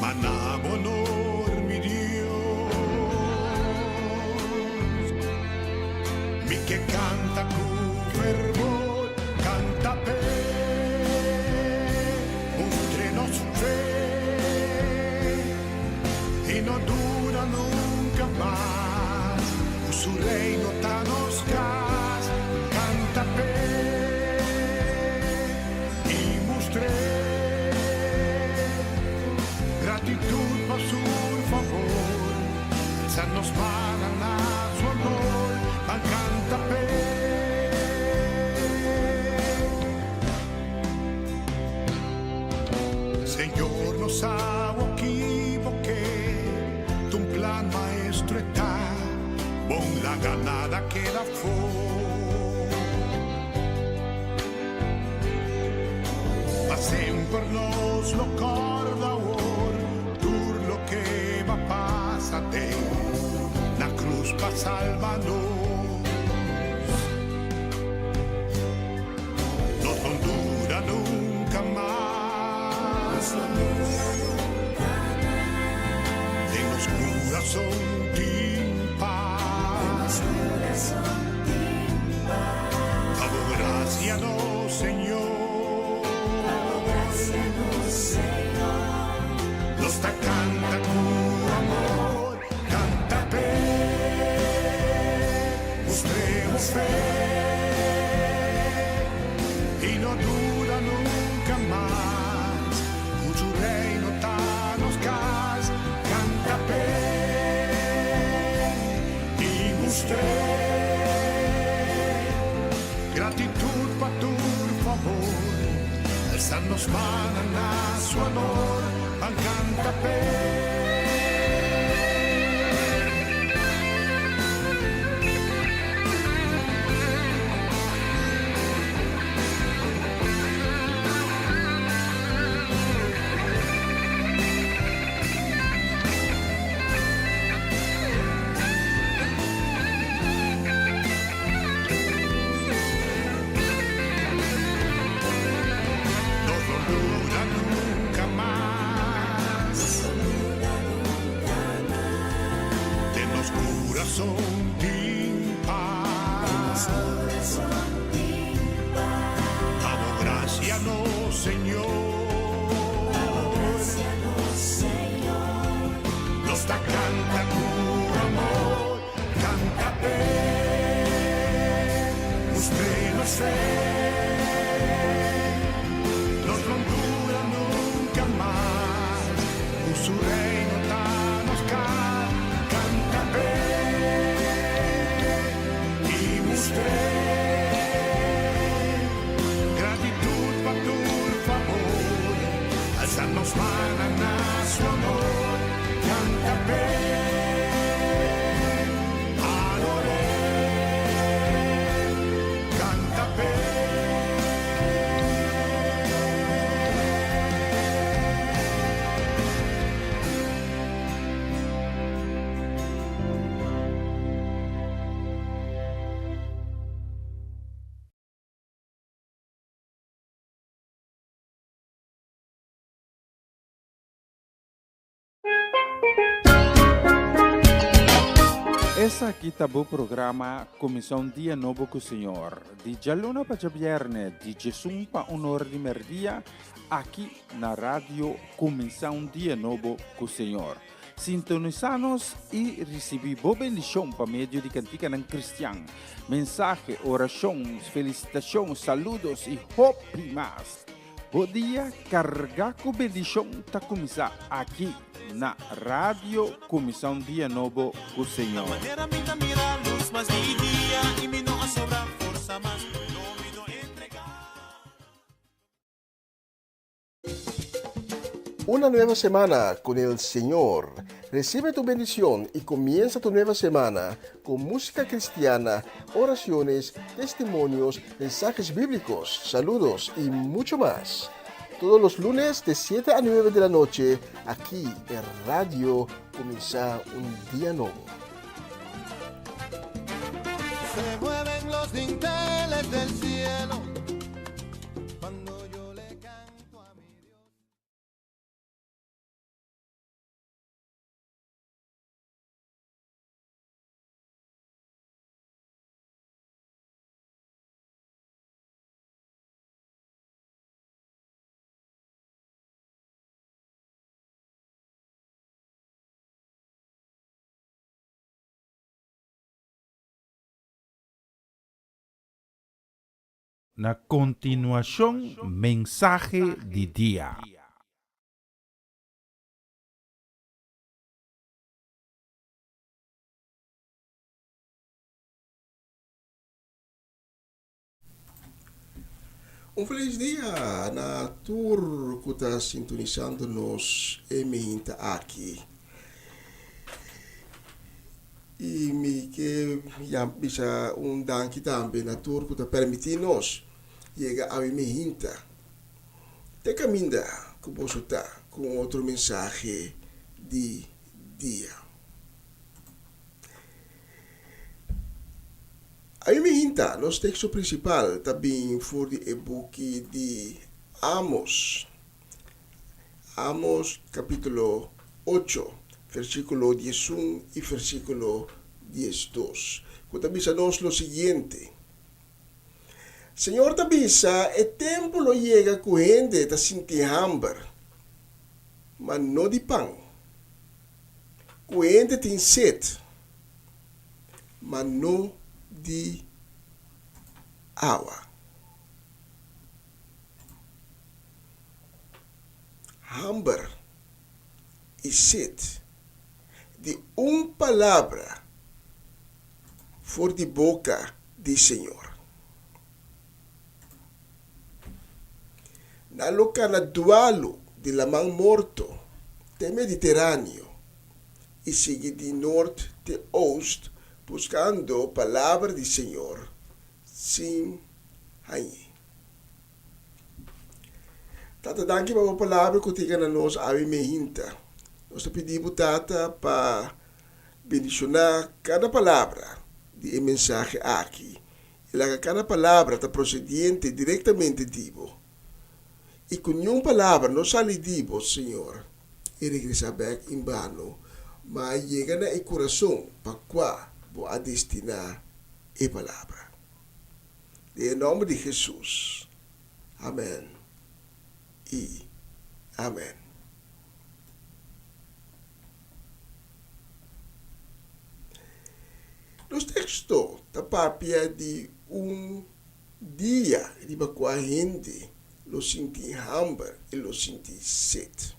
Manabonor, mi Dios, mi que canta con fervor, canta pe, mostrenos fe, y no dura nunca más, su reino tan oscas, canta pe, y mostré gratitud por su favor, se nos pagan a su amor, van canta pe. Señor, nos hago equivoqué, tu plan maestro está, con la ganada que la fue. Pasen por nos lo corda que va pásate, la cruz va salvarnos, no dura nunca más, en los corazones sin paz, damos gracias no Señor, nos da canta tu amor, canta pe, mostremos fe, y no dura nunca más, tu reino tan oscas, canta pe, y mostré gratitud por tu favor, alzarnos manan a su honor, canta pe. Son sin paz, damos gracias no Señor, sa nos manana su amor, cántame, adoré, cántame. Essa aqui tá o programa Comissão Dia Novo com o Senhor. De Jaluna para Viernes, de Jesus para Honor de Merdia, aqui na rádio Comissão Dia Novo com o Senhor. Sintonizanos e recebi boa bendição para meio de cantica ng Cristian. Mensagem, orações, felicitações, saludos e hope mais. Bom dia, carga com bendição tá começar aqui na rádio Comissão Dia Novo com o Senhor. Manera minta mira luz mas di dia y mi no sobra fuerza más no me no entregar. Una nueva semana con el Señor. Recibe tu bendición y comienza tu nueva semana con música cristiana, oraciones, testimonios, mensajes bíblicos, saludos y mucho más. Todos los lunes de 7 a 9 de la noche, aquí en Radio Comienza un Día Nuevo. Se mueven los dinteles del cielo cuando yo le canto a mi Dios. Na continuação, mensagem de dia. Um feliz dia na tour que está sintonizando nos eminta aqui. E me que já bisa danke também na tour que está permitindo nos chegar a eminta. Te caminha que posso estar com outro mensagem de dia. A eminta, nosso texto principal também foi o e-book de Amos. Amos capítulo 8, versículo 11 y versículo 12. Que avisa-nos lo siguiente. Señor te avisa, el tiempo lo llega que gente te siente hambre, mas no de pan. Que gente tiene sed, mas no de agua. Hambre y sed de una palabra por de boca del Señor. Na loca dualo de la man morto del Mediterráneo y sigue de norte de oeste buscando palabra del Señor sin ahí. Tata, danke para a palavra que tiga na nós ave mehinta. Nós pedimos, Tata, para bendicionar cada palavra de mensagem aqui. E que cada palavra está procedente diretamente de Deus. E com nenhuma palavra não sai de Deus, Senhor, e regressa back em vano, mas chega na coração para qual vou a destinar a palavra. Em nome de Jesus. Amém. E amém. Nos textos da papia de dia de a gente lo senti hambre e lo senti sed.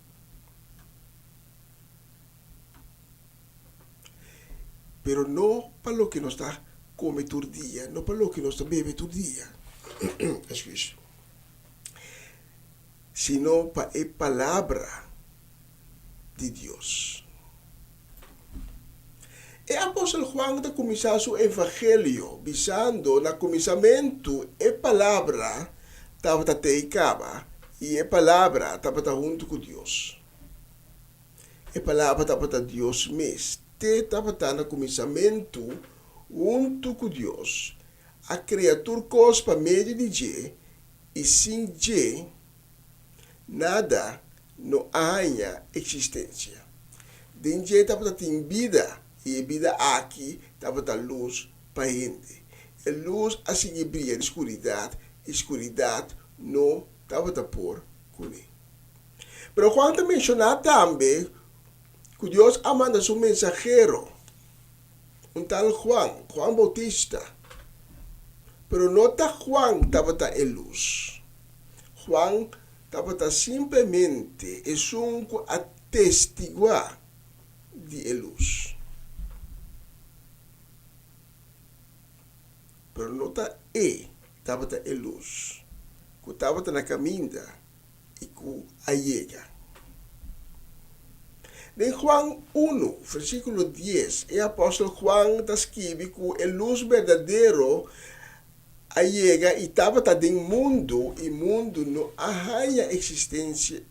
Pero no para lo que nos está come todo dia, no para lo que nos está bebe todo dia. Excuse. sino para a palavra de Deus. E apóstolo Juan da começar seu evangelho, visando na começamento a palavra estava teicava e a palavra estava junto com Deus. A palavra estava Deus mesmo. Estava no começamento junto com Deus. A criatura cos para meio de Deus e sem Deus nada não há existência. Deus estava tem vida e a vida aqui estava luz para a gente. A luz assim brilha na escuridade, a escuridade não estava por com ele. Mas quando mencionar também que Deus manda seu mensageiro, um tal Juan Bautista. Pero não está Juan estava a luz. Juan estava simplesmente a testiguar de luz. Pero não estava a luz. Que estava na caminha e que a chega. Em Juan 1, versículo 10, o apóstolo Juan escreve que a luz verdadeiro chega e estava no mundo, e o mundo não há existência.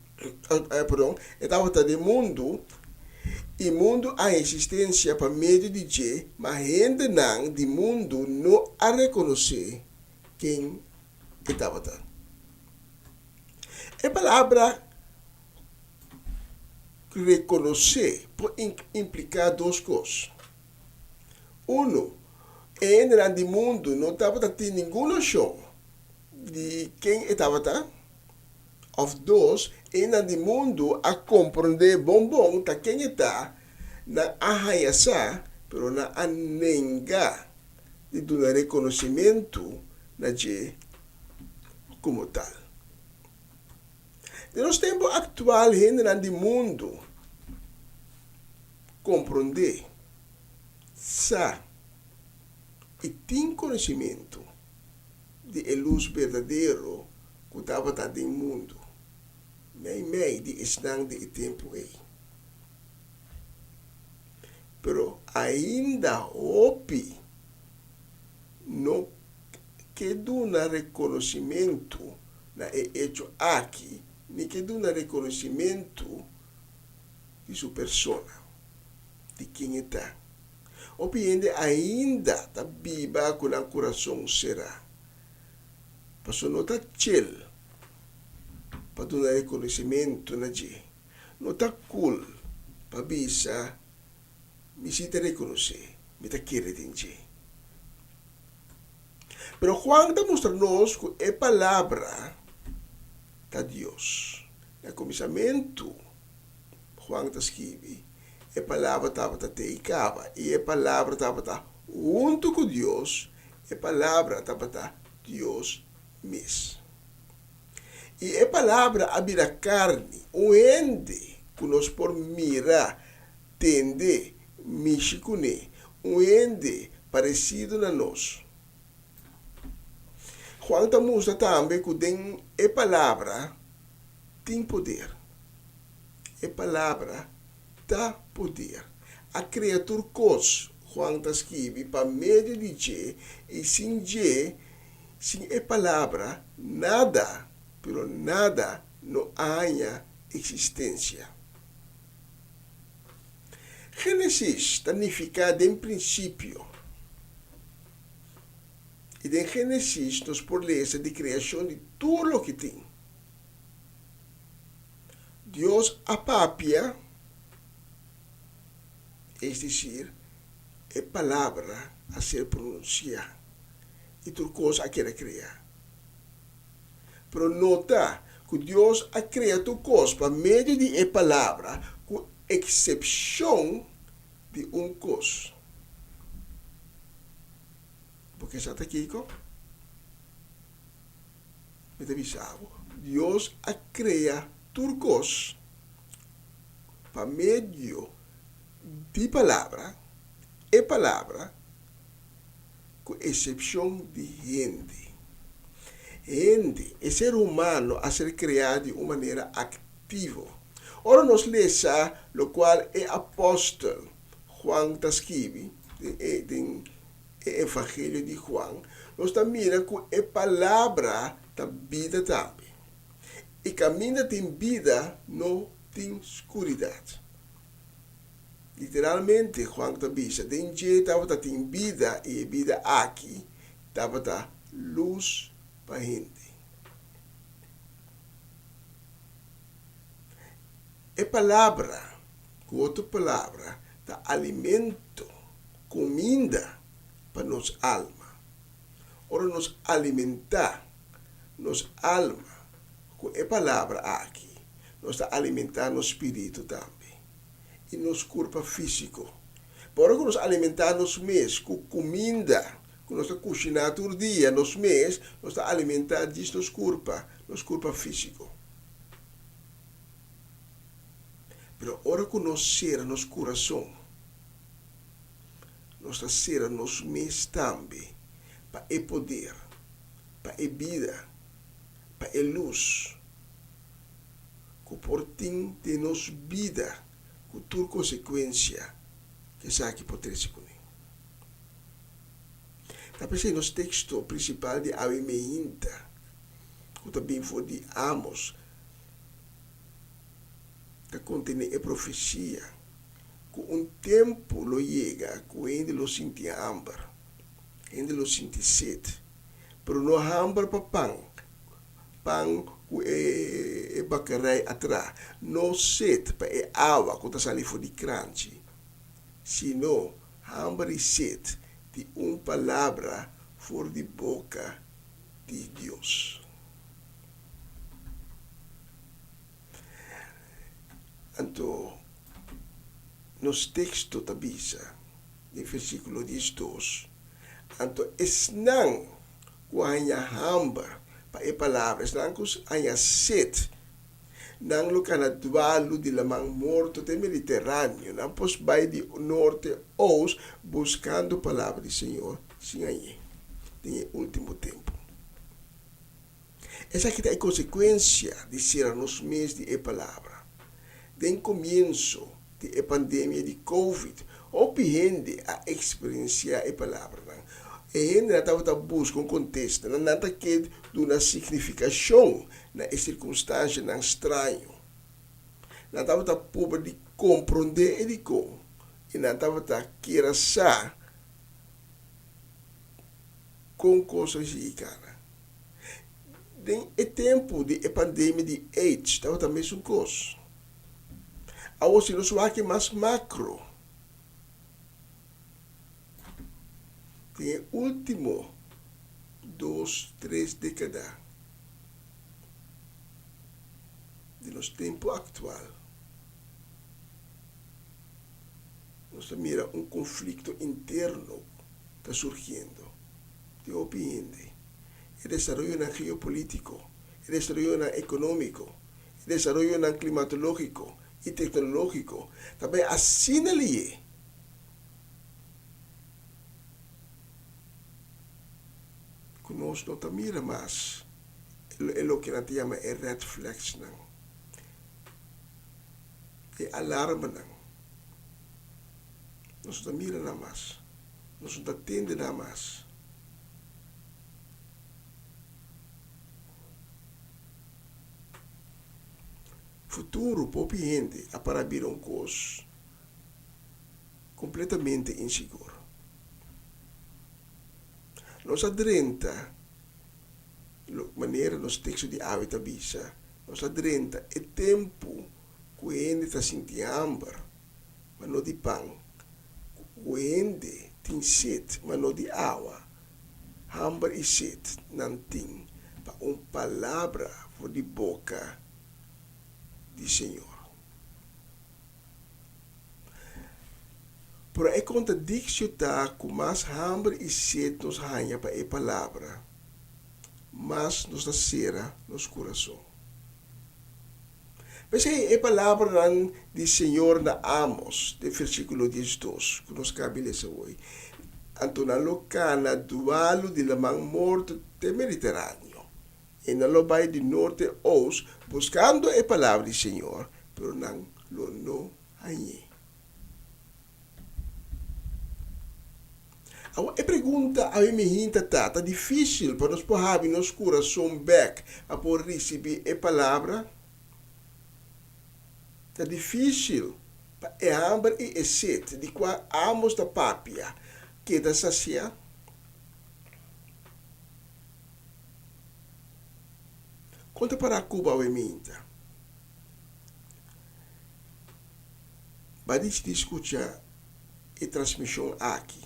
Estava no mundo, e o mundo há existência para meio de Deus, mas a gente do mundo não a reconhecer quem estava. A palavra reconhecer pode implicar duas coisas. Ainda no mundo não estava tendo nenhuma noção de quem estava. Of dois, ainda no mundo a compreender bom tá quem está na arraiaça, pero na anenga de dar reconhecimento na je como tal. Nos tempos atuais, ainda no mundo compreender e tem conhecimento de luz verdadeiro que estava no mundo. Meio de estar de tempo aí. Pero ainda hoje não quedou na reconhecimento na hecho aqui, nem quedou na reconhecimento de sua persona, de quem está. Hoje ainda está viva com o coração será. Passou não está chill para dar reconhecimento na gente. Não está cool para bisa me se te reconhecer, me te querer em gente. Pero Juan está mostrando-nos que a palavra de Deus. No começamento, Juan está escrevendo, a palavra estava teicava, e a palavra estava junto com Deus, a palavra estava Deus mesmo. E a palavra abrirá carne, onde que nós por mirar, tende, mexicune, onde parecido na nós. Juan está mostrando também que a palavra tem poder. A palavra dá poder. A criatura cos, Juan está escrevendo, para meio de Deus, e sem Deus, sem a palavra, nada, pero nada não há existência. Gênesis significa em princípio. E em Gênesis nós por ler de criação de tudo o que tem. Deus apapia, é decir, a palavra a ser pronunciada. E tudo coisa a querer criar. Pero nota que Deus a criado coisa por meio de a palavra, com exceção de coisa. Porque está aqui, me avisava, Deus a cria tudo coisa por meio de palavra, e palavra, com exceção de gente. Gente, o ser humano a ser criado de uma maneira ativa. Ora nós lemos o qual é apóstolo Juan escreve, em Evangelho de Juan, nós também mira que a palavra da vida também. E caminho tem vida, não tem escuridade. Literalmente, Juan também diz, tem jeito tem vida e a vida aqui, estava luz para a gente. A palavra, com outra palavra, dá alimento, comida para nossa alma. Ora, nos alimentar nossa alma com a palavra aqui, nós está alimentar nosso espírito também e nosso corpo físico. Por que nós alimentar nosso mês com comida, que nós está cozinhando todo dia, nosso mês, nós está alimentar nosso corpo físico. Pero ora que nós ser nosso coração, nós está ser nosso mês também, para o poder, para a vida, para a luz, que por tim de nossa vida, com toda consequência que sabe pode ser comigo. Talvez no texto principal de Avimeinta, que também foi de Amos, que contém a profecia, que tempo lo chega, que ainda lo senti hambre, ainda lo senti sede, pero não hambre para pão que é bacarai atrás, não sede para a água que está saindo de crunch, sino hambre e sede de uma palavra fora de boca de Deus. Então, nos textos tabisa, no versículo 12, então, não com a hambre para a palavra, não com a sede, não lo canatualo de lamang morto do Mediterrâneo, não pos vai de norte a oeste buscando a palavra do Senhor, sim aí, tem último tempo. Essa aqui é a consequência de ser nos meses de a palavra. Desde o começo da pandemia de Covid, houve gente a experienciar a palavra. E gente não estava buscando um contexto, não estava querendo uma significação na circunstância não estranho. Não estava pobre de compreender e de como. E não estava querendo saber com coisas de cara. No tempo da pandemia de AIDS, estava também mesma coisa. Agora, se nós vamos aqui mais macro, tem o último 2, 3 décadas de nosso tempo atual. Nós mira conflito interno está surgindo de opinião, o desenvolvimento geopolítico, o desenvolvimento econômico, o desenvolvimento climatológico e tecnológico. Também assim ali que nós não mira mais o que nós chamamos de red flags, e alarma. Nós não mira nada mais, nós não atende nada mais. Futuro, pouco gente, a para vir coisa completamente inseguro. Nós adrenta, maneira nos textos de hábito bisa, nós adrenta o tempo que a gente está sentindo hambre, mas não de pão. Que a gente tem sede, mas não de água. Hambre e sede não tem para uma palavra por de boca do Senhor. Por a contradição está que mais hambre e sede nos ganha para a palavra, mas nos nascerá nos coração. Mas a palavra do Senhor na Amos, do versículo 12, que nos cabe ler hoje. Anto na locana dualo de lamang morto do Mediterrâneo. E não lo vai de norte a oeste, buscando a palavra do Senhor, pero não lo no aí. A pergunta a mim hinta tá difícil para nós porrar nos coração back a por receber a palavra. Tá difícil. É hambre e é sede, de qual amos da papia, que da sacia. Conta para Cuba o eminta. Vai escutar a transmissão aqui.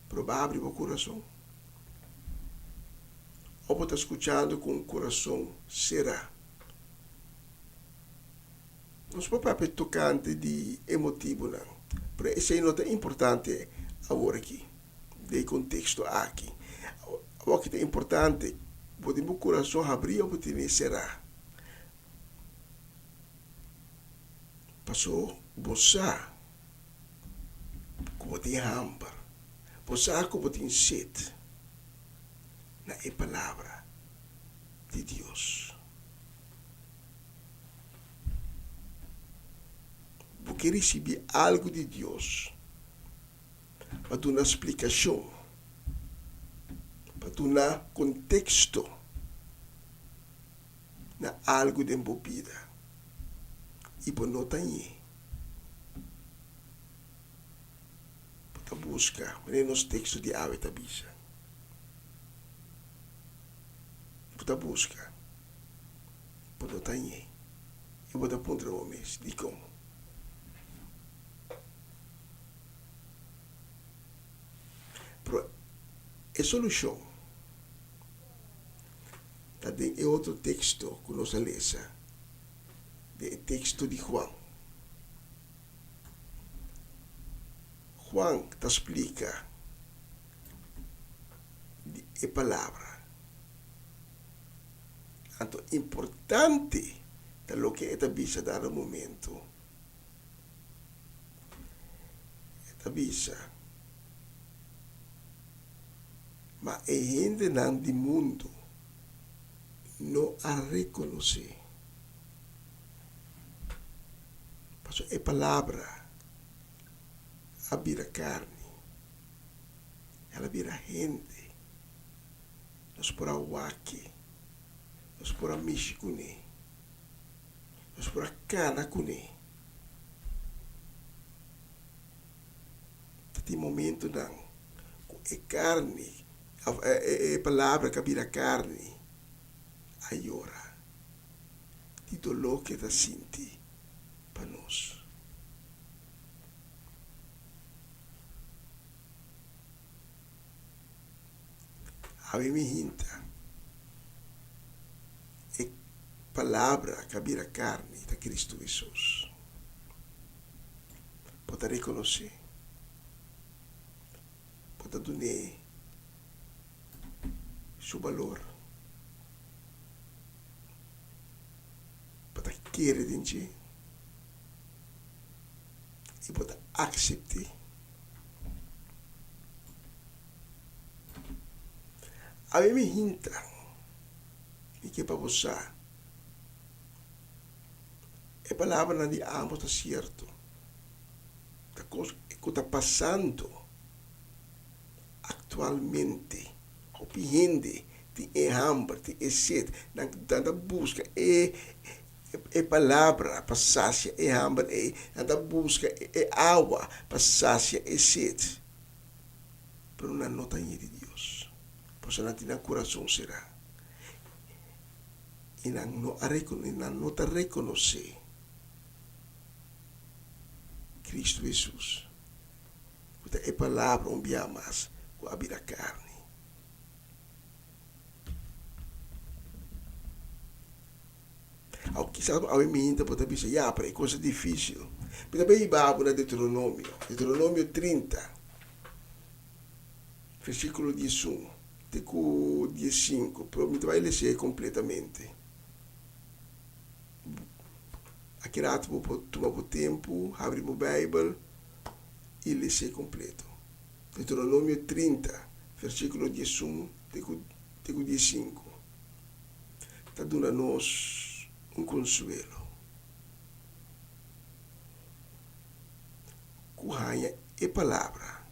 Provável o coração. Ou pode estar escutando com o coração será. Não se pode tocante de emotivo, não. Mas isso é nota importante agora aqui. De contexto aqui. O que é importante, pode o coração abrir ou pode será. Passou, boçar. Como tem hambre. Boçar como tem sede. Na é palavra de Deus. Porque receber algo de Deus para dar uma explicação, para dar contexto na algo de embobida e para não ter para buscar nos textos de ave tabisa para buscar para não ter e para pôr o mês de como. A solução está em outro texto que nós lemos, o texto de Juan. Juan te explica a palavra. Então, importante é o que está vista no momento. Está vista. Mas a gente não do mundo não a reconhece. Porque a palavra a vira carne, ela vira gente. Nós por awaki, nós por amishi kune, nós por cana kune. Tem momento não, é carne. A palavra que vira carne aiora de dolor que da senti para nós. A mim hinta a palavra que vira carne de Cristo Jesus. Pode reconhecer, pode donar seu valor para querer de ti e para aceitar. A mim me hinta e que para você a palavra de ambos está certo. A coisa que está passando atualmente. Opiniende de hambre, de sede, na busca palavra para saciar hambre, na busca água para saciar sede. Pero não nota de Deus, porque não tem coração será. E não nota reconhecer Cristo Jesus. É palavra mais com a vida carne. Quizás a mim pode dizer, para é coisa difícil. Mas também vamos na Deuteronômio 30, versículo 11, até o 15, provavelmente vai ler completamente. Aqui rato vou tomar o tempo, abrir a Bíblia e ler completo. Deuteronômio 30, versículo 11, até o 15. está dando a nós um consuelo. Kuhanya é palavra,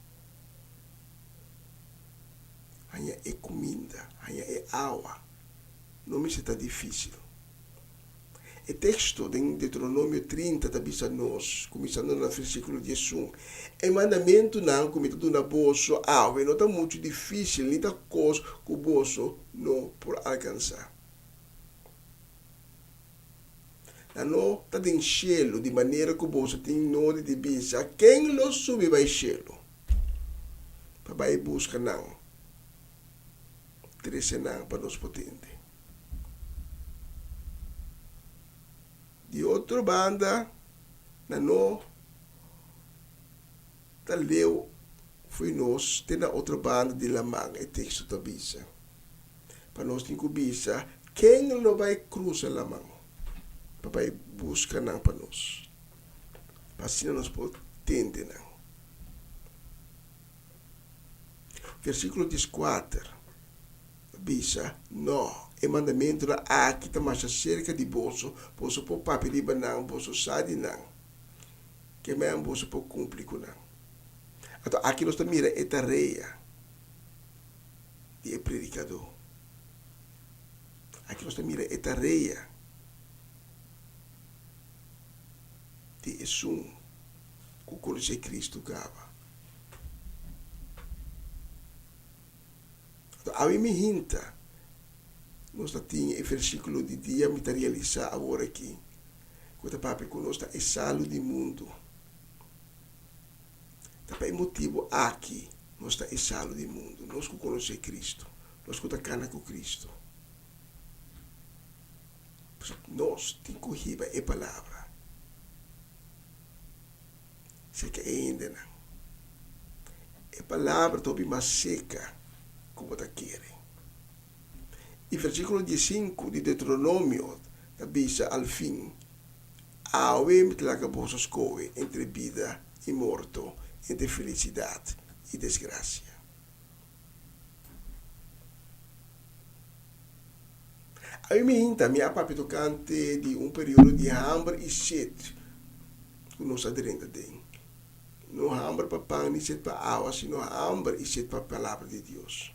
hanya é comida, hanya é água. Não me está difícil. O texto de Deuteronômio 30 está dizendo a nós, começando no versículo 11, o mandamento não como está dando a bolso água, não está muito difícil, nem está coisa que o bolso não por alcançar. Não está em cielo, de maneira que o bolso tem nome de bisa. Quem lo sube vai cielo? Papai busca não. Trece não para nós potente. De outra banda, não está leu, foi nós, tem na outra banda de Lamang, é texto da bisa. Para nós tem que bisa, quem lo vai cruzar Lamang? Papai busca não para nós. Assim nós podemos entender não. Versículo 14. Bisa, não. O mandamento da aqui está mais cerca de bolso. Bolso por papi de banão, bolso sadi não. Que me é bolso por cumprir com não. Então aqui nós estamos mira a tarefa de predicador. Aqui nós estamos mira a tarefa de Jesus, que conhece Cristo gava. Então, a mim me hinta, nós temos o versículo de dia me realizar agora aqui, quando papai conosco é salo do mundo. Também motivo aqui, nós é salo do mundo, nós que conhecemos Cristo, nós que estamos com Cristo. Nós temos que ouvir a palavra. Sei que ainda não. A palavra está mais seca como está querendo. E versículo 15 de Deuteronômio diz ao fim: Aue me traga vossos coe entre vida e morto, entre felicidade e desgraça. A mim também há papel tocante de período de hambre e sede que nós aderentes tem. Não hambre para pão nem sede para água, sino hambre e sede para a palavra de Deus.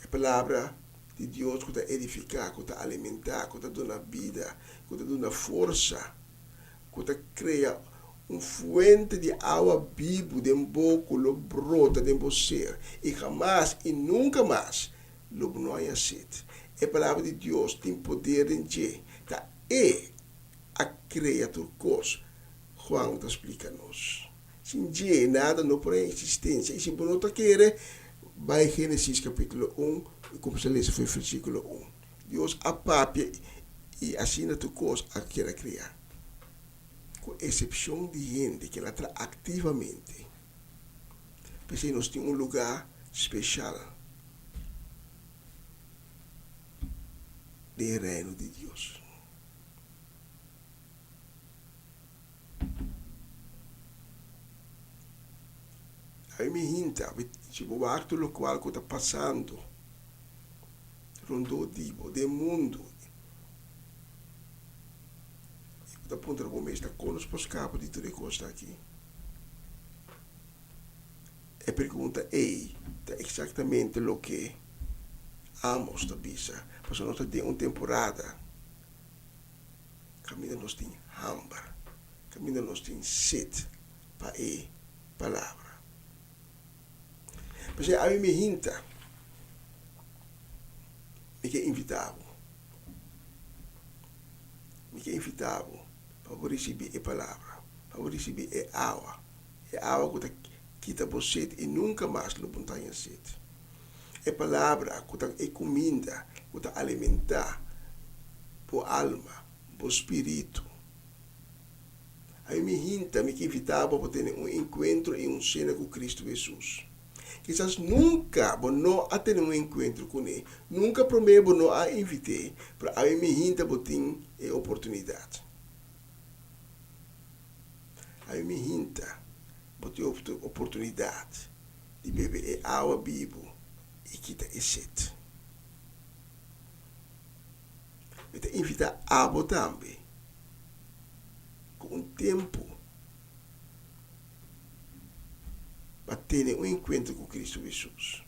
A palavra de Deus que está edificar, que está alimentar, que está dando vida, que está dando força, que está criar fuente de água viva de boca, lo brota de você, e jamais e nunca mais lo não há sede. A palavra de Deus tem poder em ti, tá? E a criatura coisa. Juan te explica-nos. Sem dia nada não por existência. E se você não quer, vai em Gênesis capítulo 1, como se lê, foi versículo 1. Deus apapia e assina tu coisa a querer criar. Com exceção de gente que ela traz ativamente. Porque nós temos lugar especial do reino de Deus. Aí me hinta, tipo, o acto no qual está passando, rondou do mundo. Está apontando para o mês, está conosco para os capos de tudo que está aqui. A pergunta é exatamente o que amos da bisa. Porque nós temos uma temporada, caminho nós tem hambre, caminho nós tem sede para a palavra. Mas a mim me hinta, me quer invitado para receber a palavra, para receber a água que quita você e nunca mais não tem sede. A palavra que é comida, que está alimentar por alma, por espírito. A mim me hinta, me quer invitar para ter um encontro e cena com Cristo Jesus. Quizás nunca não a ter um encontro com ele, nunca prometo não a invitei, para a mim hinta botin é oportunidade. A mim hinta botin oportunidade de beber água viva e quitar a sede. me te invita a também com tempo para ter um encontro com Cristo Jesus.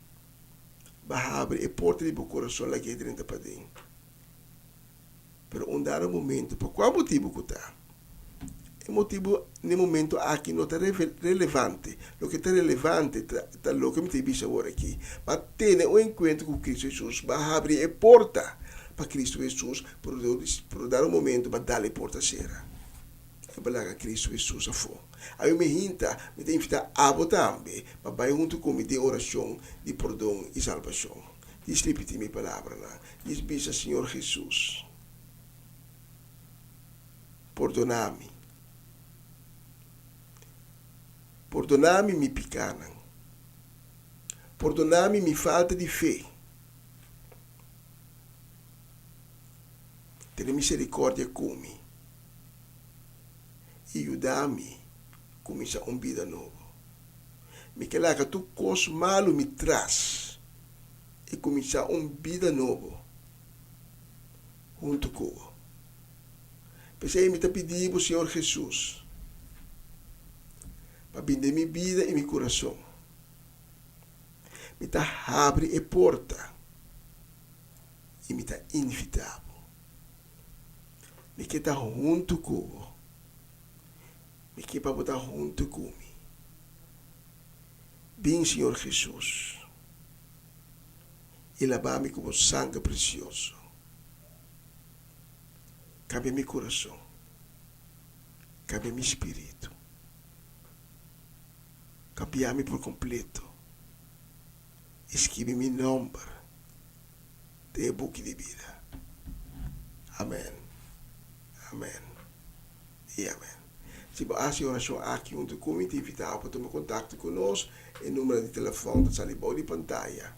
Para abrir a porta do meu coração lá que é dentro para dentro. Pero um dado momento, por qual motivo que está? O motivo, no momento aqui, não está relevante. O que está relevante está o que me tem visto agora aqui. Para ter um encontro com Cristo Jesus, para abrir a porta para Cristo Jesus, por dar um momento para dar a porta será. É para Cristo Jesus a fora. Aí me hinta, me tem invita a também, para vai junto com de oração de perdão e salvação. Diz repete minha palavra lá. Diz bisa Senhor Jesus. Perdona-me. Perdona-me minha picana. Perdona-me minha falta de fé. Tenha misericórdia comigo. E ajuda-me a começar uma vida nova. Me coloca tu coisa malo me traz e começar uma vida nova junto com. Pensei me pedir ao Senhor Jesus para vender minha vida e meu coração. Me abre a porta e me invitar. Me quer junto com. Me quer para botar junto comigo. Bem, Senhor Jesus. E lavar-me com o sangue precioso. Cabe meu coração. Cabe meu espírito. Cambiar-me por completo. Escreve meu nome de book de vida. Amém. Amém. E amém. Se você oração aqui onde como te invitar para tomar contato conosco, o número de telefone está ali na pantalla.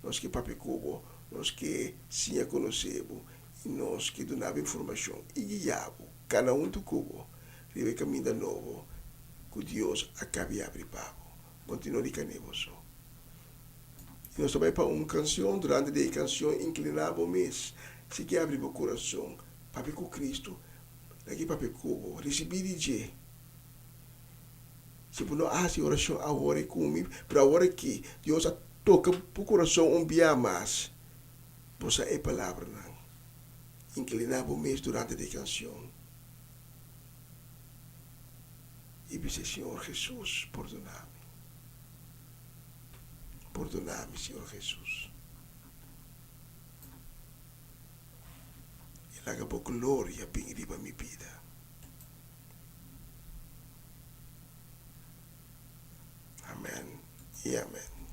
Nós que papi cubo, nós que sim conhecemos, e nós que donava informação e guiamos cada do cubo, vive caminho novo, que Deus acabe de abrir pago. Continue canevoso. E nós também para uma canção, durante a canção, inclinava o mês, se que abre o coração, papi com Cristo, daqui papi cubo, recebi de G. Se não há oração agora comigo, para agora que Deus toca o coração dia mais, você é palavra não. Inclinava o mês durante a canção. E disse, Senhor Jesus, perdona-me. Perdona-me, Senhor Jesus. E laga por glória bem riba minha vida. Amém e amém.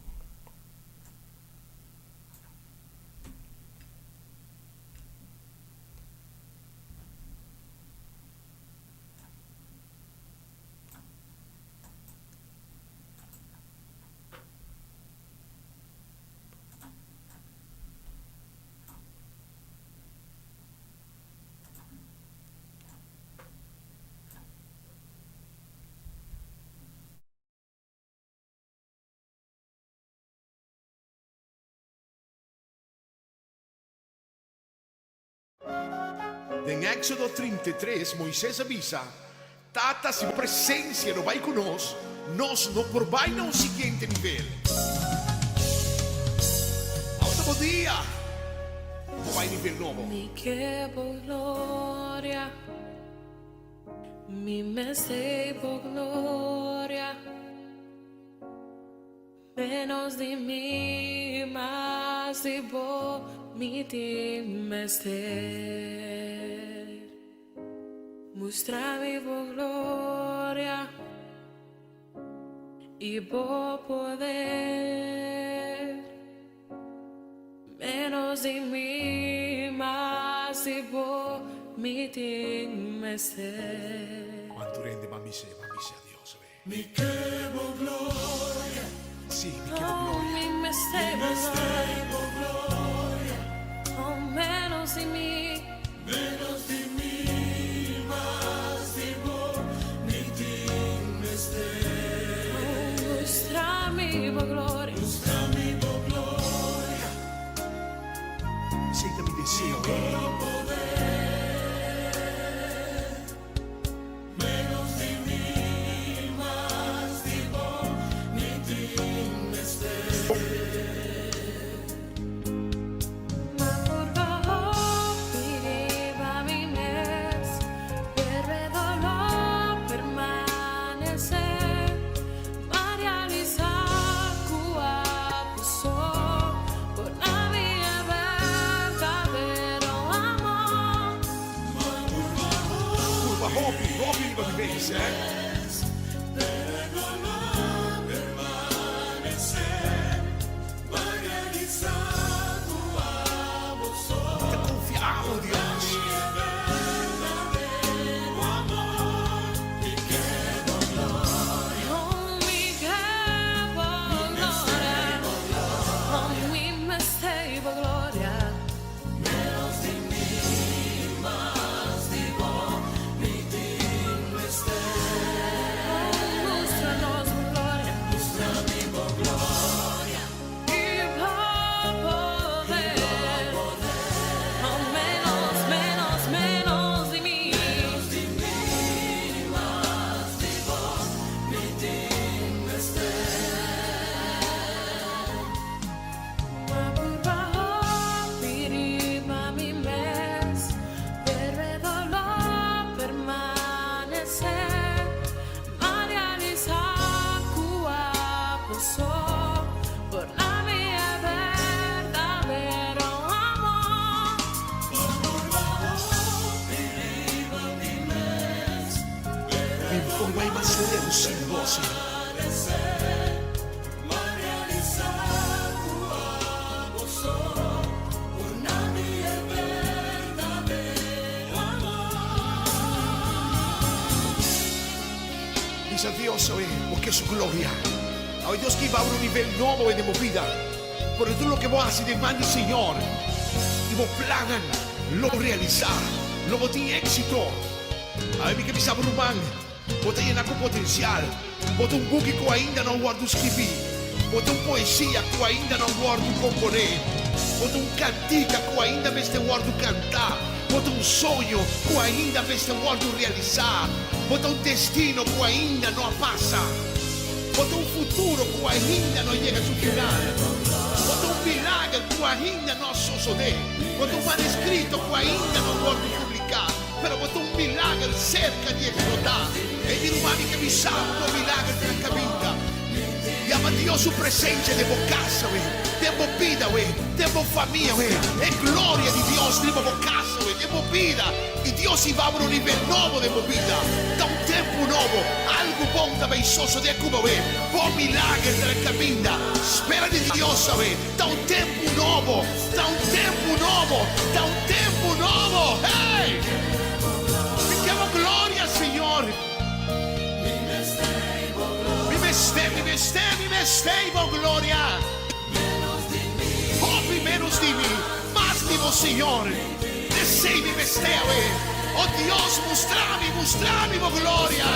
En Éxodo 33, Moisés avisa, tata si presencia no vai conosco, nos no provai no siguiente nivel. Outro dia, no vai nivel novo. Mi que por gloria, mi me sei por gloria, menos de mí, más de vos, mi te me ser. Mostrame por gloria y por poder, menos de mí, más de vos, mi te me ser. Quanto rende mamise a Dios. Mi quebo gloria, Sì, mi chiedo gloria. Mi me sei por gloria, oh, menos de mí, menos de mí, más de vos, mi dimester. mostrame por gloria. Mostrame por gloria, Aceita mi deseo. por poder, Hopi con mi base, Te confiamos, Dios. Non vai mais ser sin vos, Dice a Dios, porque su gloria. A Dios que va a un nivel nuevo de movida. Por todo lo que vos haces de mano, Señor. Y vos plagan, lo realizar, lo vos tiene éxito. A mí que me sabe rumán, vos te llena con potencial. Vos te un buque que ainda não guardo escrever. Vos te un poesia que ainda não guardo componer. Vos te un cantica que ainda me guardo cantar. Vos te un sonho que ainda me guardo realizar. Vos te un destino que ainda não passa. Vos te un futuro que ainda não llega a su final. Vos te un milagre que ainda não sucede. Vos te un manuscrito que ainda não guardo publicar. Pero vos te un milagre cerca de explotar. E mi umani che mi sanno milagre nella cammina. Llama a Dios su presencia de casa, de vida, de familia, es gloria de Dios de casa, de vida. Y Dios iba a un nivel nuevo de vida. Da un tiempo nuevo, algo bon da beisoso de Cuba, buon milagre nella cammina. Spera di Dios, da un tiempo nuovo, da un tiempo nuovo, da un tiempo nuovo. Hey! Mi chiamo gloria, Signore. Mi mestemo, gloria. Hopi menos de mí, más de vos, Señor. Desei mi mesteo, oh Dios, mostrame, oh gloria.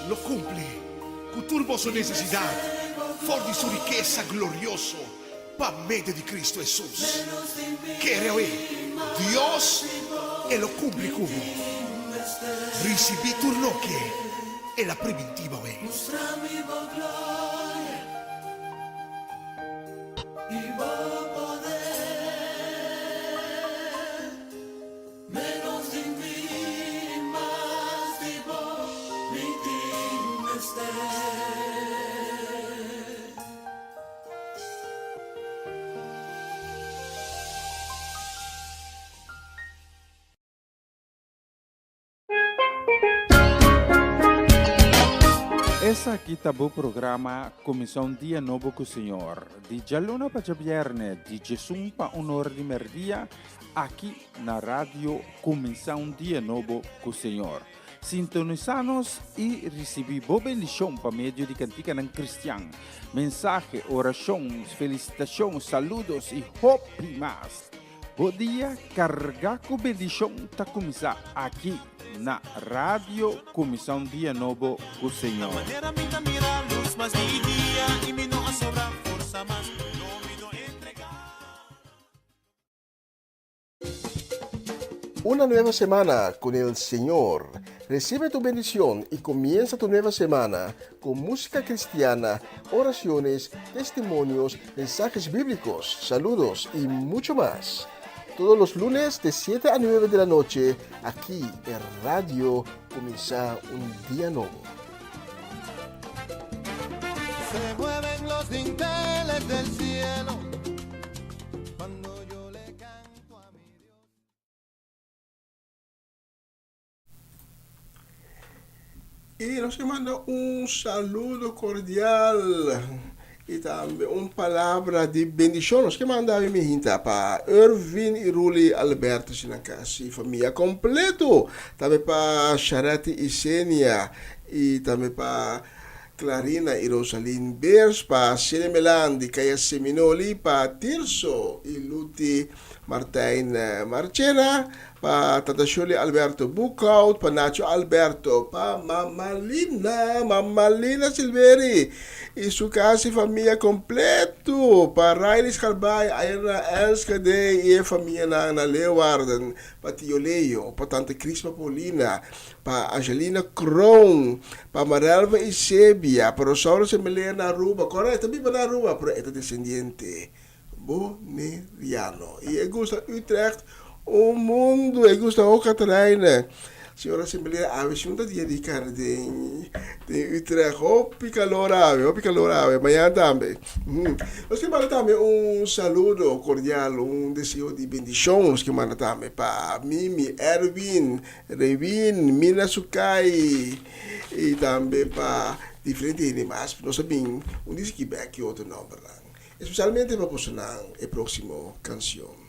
Lo cumple con turbo su necesidad, for de su riqueza glorioso, pa medio de Cristo Jesús. Creo Dios e lo cumple como. Recibí tu loque e la preventiva Essa aqui tá o programa Comissão Dia Novo com o Senhor. De Jalona para Viernes, de Jesus para Honor de Merdia, aqui na rádio Comissão Dia Novo com o Senhor. Sintonizanos e recebi boa bendição para meio de cantica ng Cristian. Mensagem, orações, felicitações, saludos e hope mais. Bom dia, carga com bendição tá começar aqui na rádio Comissão Dia Novo com o Senhor. Una nueva semana con el Señor. Recibe tu bendición y comienza tu nueva semana con música cristiana, oraciones, testimonios, mensajes bíblicos, saludos y mucho más. todos los lunes de 7 a 9 de la noche, aquí en Radio Comienza un Día Nuevo. Se mueven los dinteles del cielo cuando yo le canto a mi Dios. Y nos manda un saludo cordial y también una palabra de bendición. Nos manda a mi gente para Irvin y Ruli Alberto Sinacasi, familia completo. También para Charati y Senia y también para Clarina y Rosalín Beers, para Sene Melandi, Kaya Seminoli, para Tirso y Luti Martín Marchena, para Tata Shuli Alberto Bukout, para Nacho Alberto, para Mamalina Silveri y su casi familia completo, para Riley Scarbay, Aira Elskade y familia na Leeuwarden, para Tio Leo, para Tante Crisma Paulina, para Angelina Kroon, para Marelva y Sebia, para Rosauro Semelena Aruba, correcto, también para Aruba, pero es descendiente boneriano. Y me gusta Utrecht, o mundo, me gusta o Catarina. Senhora Assembleia Ave, junta dia de cara de Utrecht, calor ave, amanhã também. Nós que manda também saludo cordial, deseo de bendição, nós que manda também para Mimi, Erwin, Revin, Mina Sukai, e também para diferentes animais, nós sabemos, diz que back e outro nome, especialmente para posicionar a próxima canção.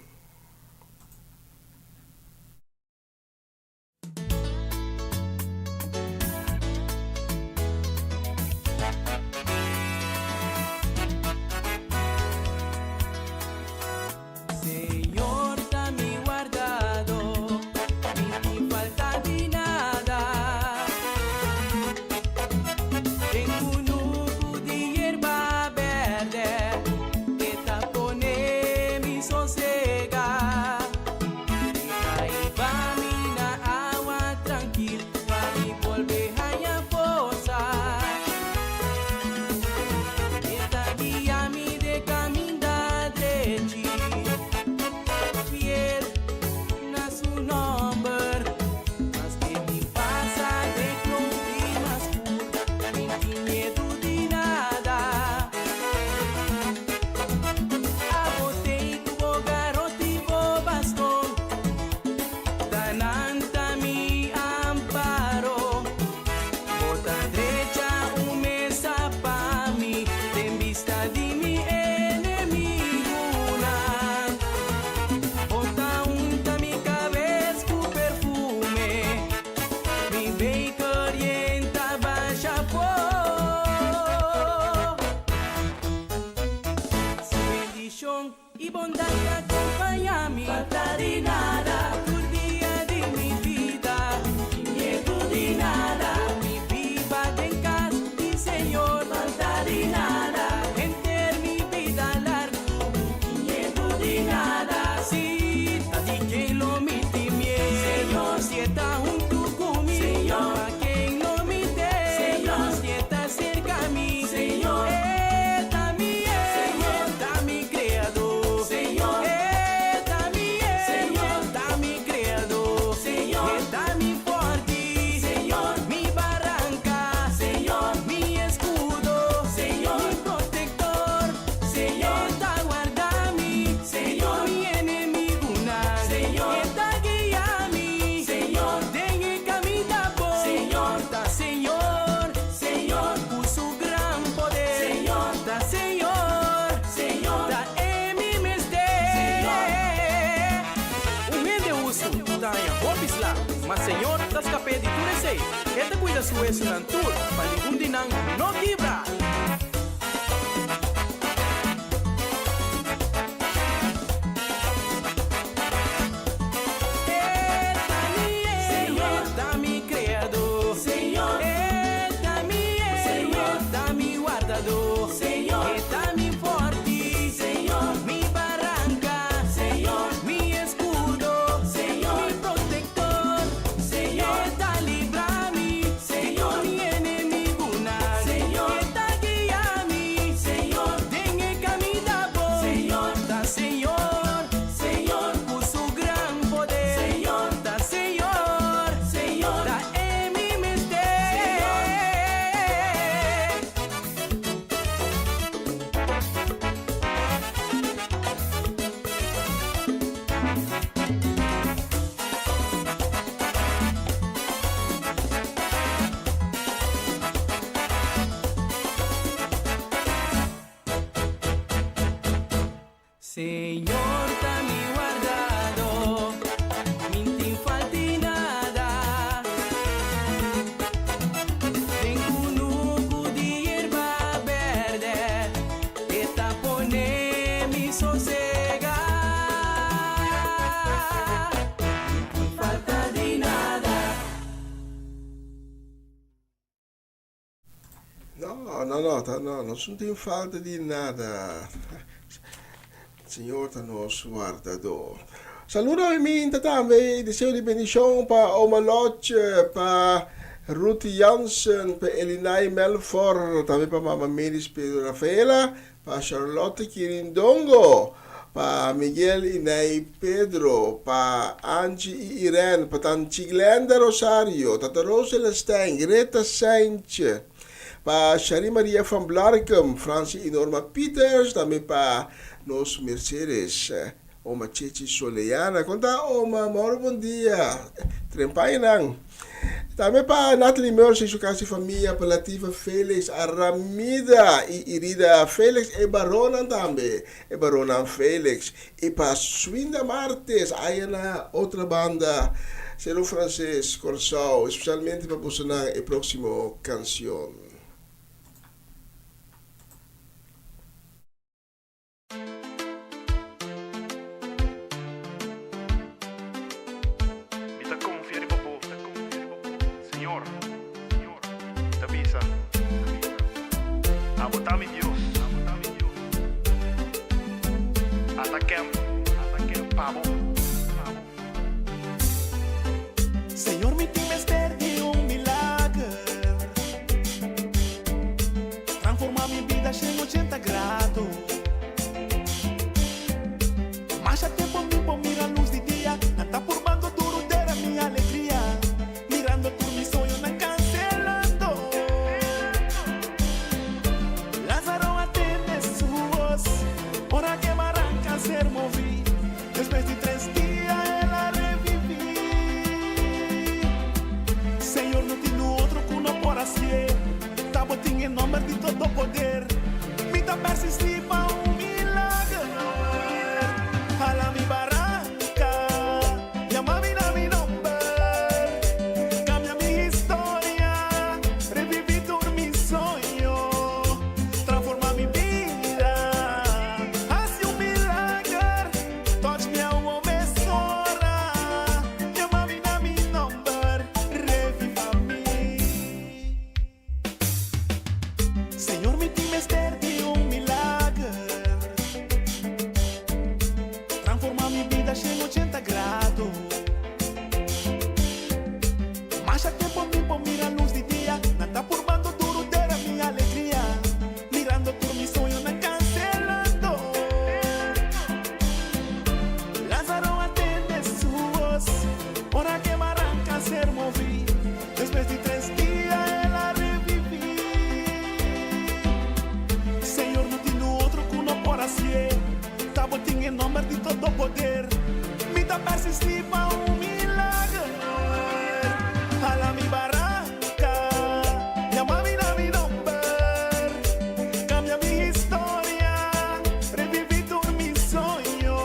Mas Senhor, tas kapé di turesei, eta cuida suese nantur, paligundi nang no quibra. Senhor, dá-me criador, Senhor, Senhor, dá-me guardador, Senhor, dá-me forte, Senhor, mi barranca, Senhor, mi escudo, Senhor, mi protector, Senhor, da livra-me, Senhor, mi enemigo, Senhor, Señor, mi guardado, minti falti nada. Tengo un nuco de hierba verde, que tapone mi sosega. Minti falta de nada. No senti falta di nada. Senhor está nos guardador. Saludo a mim também, deseo de bendição para Oma Lodge, para Ruth Jansen, para Elinai Melford, também para Mama Meris Pedro Rafaela, para Charlotte Quirindongo, para Miguel Inai Pedro, para Angie e Irene, para Tanti Glenda Rosario, Tata Rosela Stein, Greta Saintje, para Shari Maria van Blarkum, Francie e Norma Peters, também para nos Mercedes, Oma Chechi Soleana, conta Oma, moro bom dia, trempai nang. Também para Natalie Mercy, sua casa e família, para Latifa Felix, Aramida e Irida Felix, e Barona também, e Barona Felix, e para Swinda Martes, aí na outra banda, Celo Francês, Corsal, especialmente para posicionar a próxima canção. Señor, mi team espera de un milagre. Transforma mi vida en 80 grados. Mas a tempo por mira a luz de día. No está formando duro de mi alegría. Mirando por mi sueño, no cancelando. Lázaro atende su voz. Ahora que Barranca ser moví. Después de 3 días él la reviví. Señor, no tiene otro que uno por así. Tabotín en nombre de todo poder. Mi también se slipa un milagro. Jala mi barranca. Llama mi nombre. Cambia mi historia. Reviví todo mi sueño. Transforma mi vida. Hace un milagro. Touch me a uma mesora. Llama mi nombre. Reviva mí. Señor, mi team espera de un milagre. Transforma mi vida en 80 grados. Mas a tempo por mira a luz de día. No está formando duro de mi alegría. Mirando por mi sueño, no cancelando. Lázaro atende su voz. Ahora que Barranca ser moví. Después de 3 días él la reviví. Señor, no tiene otro que uno por así. Tabotín en nombre de todo poder. Mi también se slipa un milagro. Jala mi barranca. Llama mi nombre. Cambia mi historia. Reviví todo mi sueño.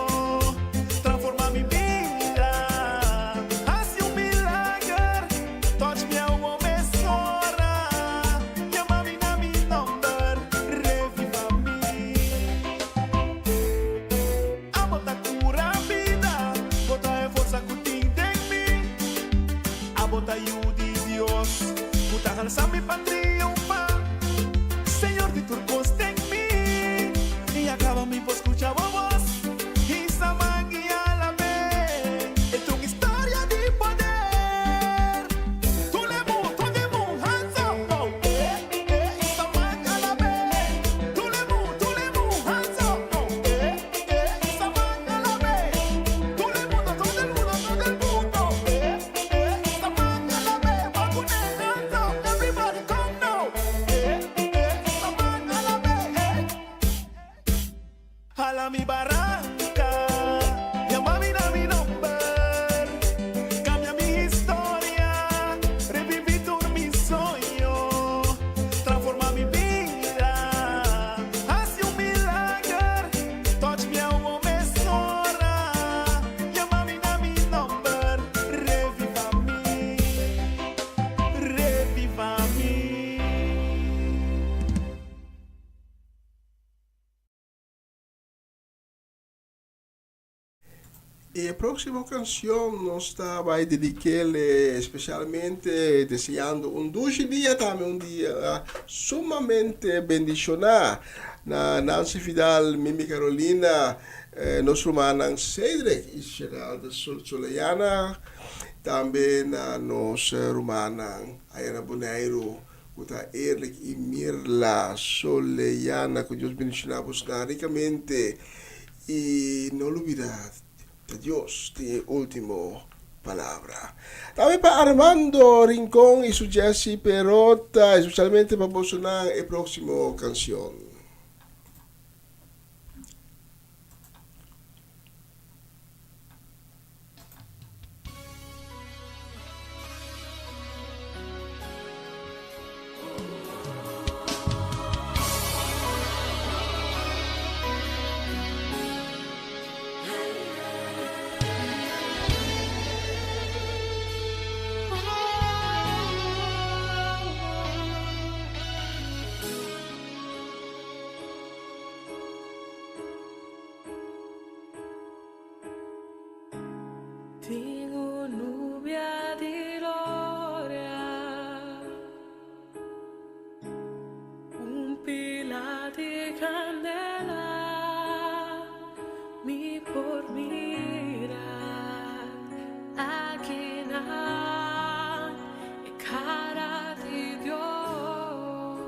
Transforma mi vida. Hace un milagro. Touch me a uma mesora. Llama mi nombre. Reviva mí. A bota cura a vida. Bota a força que tem em mim. A bota ayuda de Dios. Bota alza mi para triunfar. Señor, de tu costa en mí. Y acaba mi por escuchar voz. Y saman y a la vez. Es tu historia de poder. Tú le hands up. Oh, y saman a la vez. Tú le hands up. Oh, y saman a la vez. Tú le todo el mundo. Saman a la vez. Va a poner hands up. Everybody go. Y la próxima canción nos va a dedicarle especialmente deseando un dulce día, también un día sumamente bendicionado. Na Nancy Vidal, Mimi Carolina, nos romanan Cedric y Geraldo Soleiana, también nos romanan Ayana Boneiro, Kuta Eric y Mirla Soleiana, que Dios bendicionamos ricamente. Y no olvidar que Dios tiene última palabra. También para Armando Rincón y su Jesse Perota, especialmente para sonar la próxima canción. Tingo nubia di gloria, un pila di candela, mi por mirar aquí na e cara di Dios.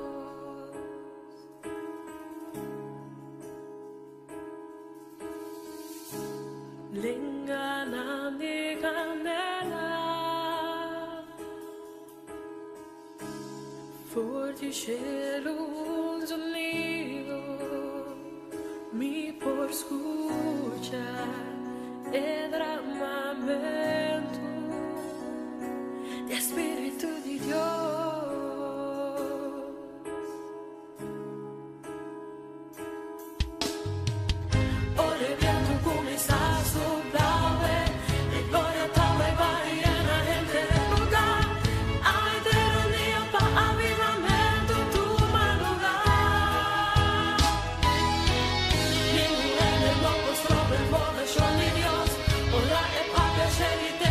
Lenganan di candela, forti cielo sonido, mi por escuchar el derramamiento de Espíritu de Dios. Ora il vento comincia a soplare, e gloria tale va llena gente del lugar. Hay tiranía para avivamiento tu madrugar. Ningún en el loco sobre el corazón de Dios, ora e paga celite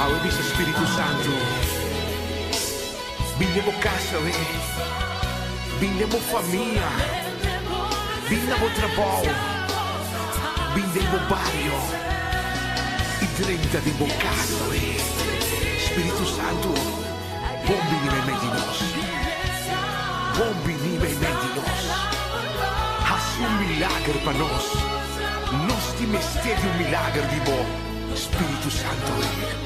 Awe sa Espiritu Santo. Bigyan mo casa, bigyan mo família, bigyan mo trabaho, bigyan mo barrio, e 30,000 casa, Espírito Santo, bombi ni may de nós, bombi ni may de nós, haz milagre para nós, nós te mestede milagre de bom, Espírito Santo,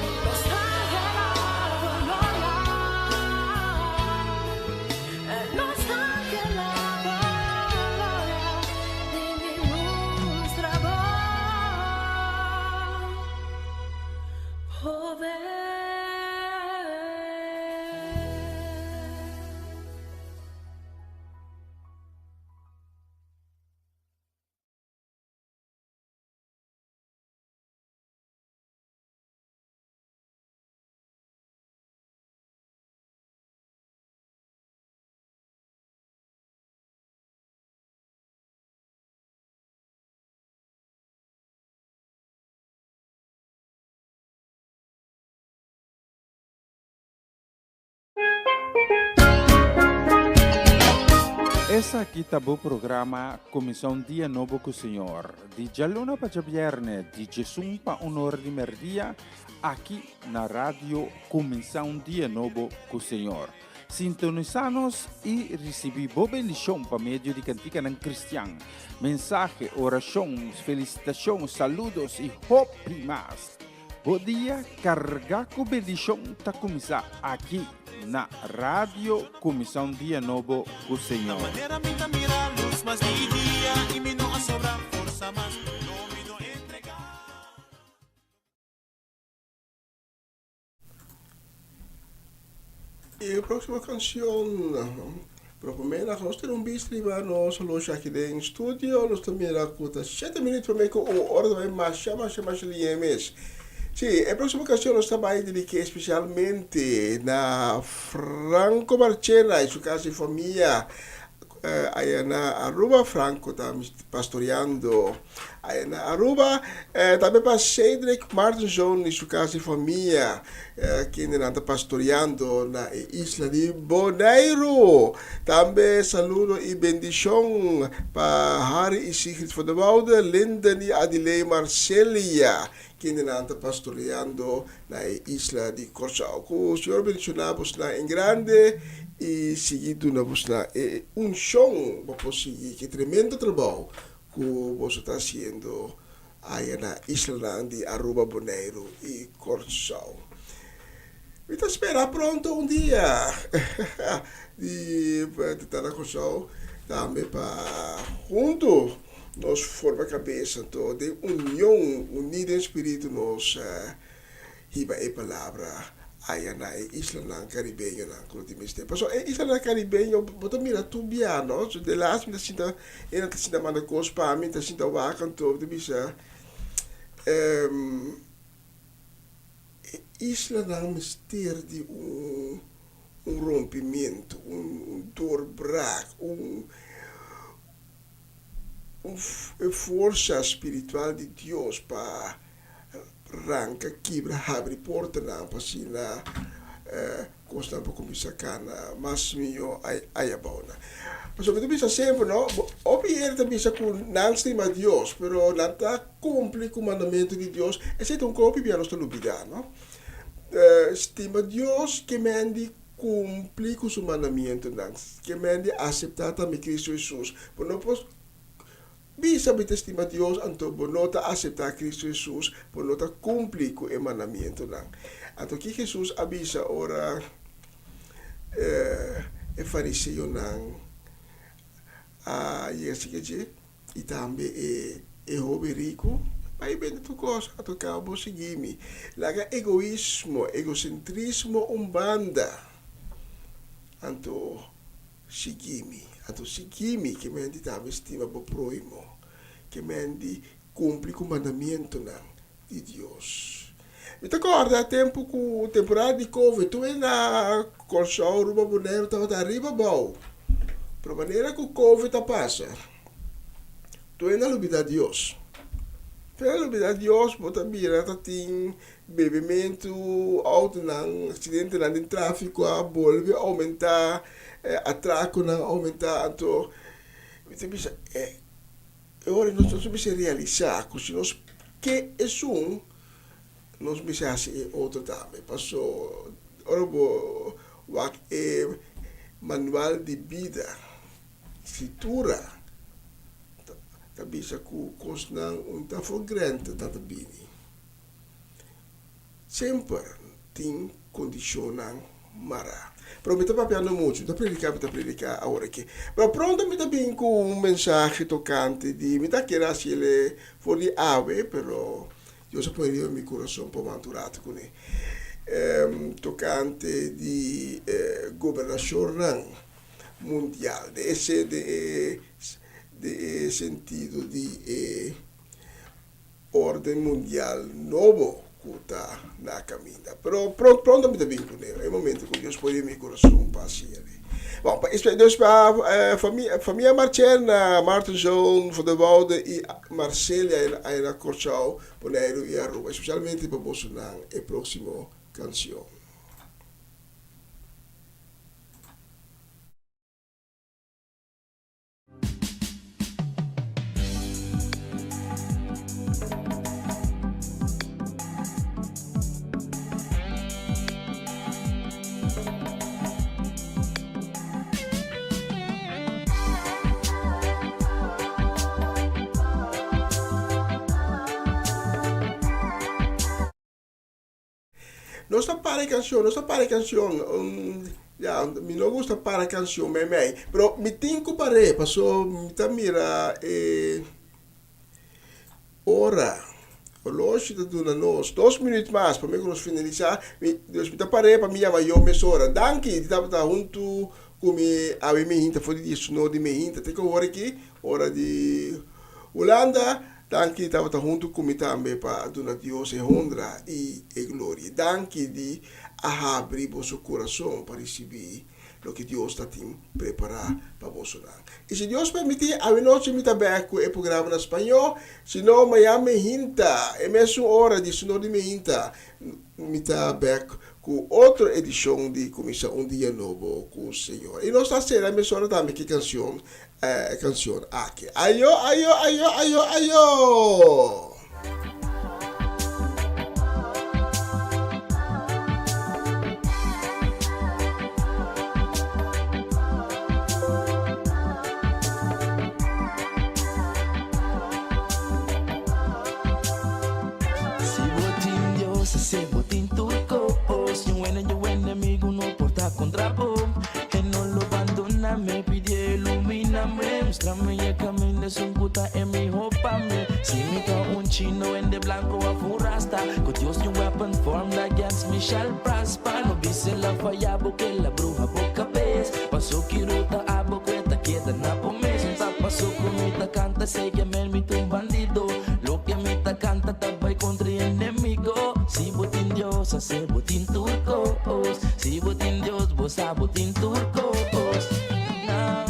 Essa aqui tá o programa Comissão Dia Novo com o Senhor. De Jaluna para Viernes, de Jesus para Honor de Merdia, aqui na rádio Comissão Dia Novo com o Senhor. Sintonizanos e recebi boa bendição para meio de cantiga ng Cristian. Mensagem, oração, felicitações, saludos e hope mais. Bom dia, carga com bendição tá começar aqui na Rádio Comissão Dia Novo com o Senhor. E a próxima canção, propriamente, nós temos um bistri, mas nós hoje aqui dentro do estúdio, nós também raconta 7 minutos para mim com a hora de mais chama Liemes. Sim, a próxima canção nós estamos dedicada especialmente na Franco Marchena, em sua casa de família, aí na Aruba. Franco está pastoreando aí na Aruba, também para Cedric Martinson, em sua casa de família, que ainda está pastoreando na isla de Bonaire. Também saludo e bendição para Harry e Sigrid von der Woude, Linda e Adilei Marcelia, que ainda está pastoreando na isla de Corsao. O Senhor bendicionamos na em grande e seguido na busca um chão para conseguir que tremendo trabalho que você está fazendo aí na isla de Aruba, Bonaire e Corsao. E está esperando pronto um dia de estar na Corsao também para junto nós forma a cabeça então, de união unida em espírito nós riba a palavra aí na isla na caribenha na cultimista. Então, isla na caribenha, botar mira tu biano, de lá me sinta era que sinta manda coisa para mim, tá sinta o canto de bisa isla na mistério de rompimento, doorbraak, força espiritual de Deus para arrancar, quebrar, abrir porta na pasina, costa para começar cana, mas melhor aí a bona. Mas o que tu pensa sempre, não? Obviamente tu pensa que não estima Deus, pero não está cumprir com o mandamento de Deus, exceto um copo e nós não olvidar, não? Estima Deus que mende cumprir com o mandamento, não? Que mende aceitar também Cristo Jesus, por não posso bisa bita estima Deus anto bonota aceitar Cristo Jesus bonota cumprir com o mandamento não. Anto que Jesus avisa ora fariseu não e também hobe rico aí bem tu coisa a tocar bo seguir-me laga egoísmo egocentrismo banda anto seguir-me que me também estima bo proimo que me cumpre com o mandamento de Deus. Me acorda tempo com temporada de Covid, tu é na Corsao, Aruba, Bonaire, estava arriba bom. Por maneira que o Covid passa, tu é na lubida de Deus. Pero a Dios bota mira tating bebimento, auto nang acidente nang din tráfico a volve aumentar, atraco nang aumentar, então você bisa ora nós bisa realizar que se nós que é nós bisa assim outro também passou ora bo manual de vida escritura bisa ku kosnang unta for grande tata bini. Sempre tem condicionang mara. Pero me está papiando muito, está predicar agora aqui. Pero pronto me está bem com mensagem tocante de me está querendo se ele for de ave, pero eu só põe meu coração para manturar com ele. Tocante de governação mundial, de sentido de ordem mundial novo que está na caminha. Pero pronto me bem com ele. É o momento que Deus pode meu coração passar ali. Bom, Deus para família Marcena, Martin João, voor de Woude e Marcela aí na Corchau, Bonaire e Aruba, especialmente para Bolsonaro e próximo canção. Não está para a canção, já, me não gosta para a canção, mas me tenho que parar, passou, me tá mira, hora, o longe da dona nós, 2 minutos mais, para mim que nós finalizar, Deus me tá parar, para mim, eu me hora, danke, estava junto com a minha hinta, foi isso, não de minha hinta, tem que hora aqui, hora de Holanda, danke estava junto comigo também para dona Deus e honra e glória. Danke de abrir vosso coração para receber o que Deus está preparado para você. E se Deus permitir, a noite me também com o programa em espanhol, se não me hinta, é mesmo hora de se não de me hinta, me também com outra edição de Comissão Um Dia Novo com o Senhor. E nós estamos sendo a mesma hora também que canção aqui. Ayo, ayo, ayo, ayo, ayo! Se botín turco, si un enemigo no porta contra vos, que no lo abandona, me pide ilumíname, muéstrame el camino de su puta en mi hopame. Si me da un chino en de blanco a furasta, con Dios new weapon formed against me shall prosper. No vise la falla porque la bruja boca ves, pasó kiruta a boqueta queda na pomes, pasó comita canta se que me un bandido, lo que me ta canta tabay contra enemigo. Si botín Dios hace botín turcos, si botín Dios vos a botín turcos. No.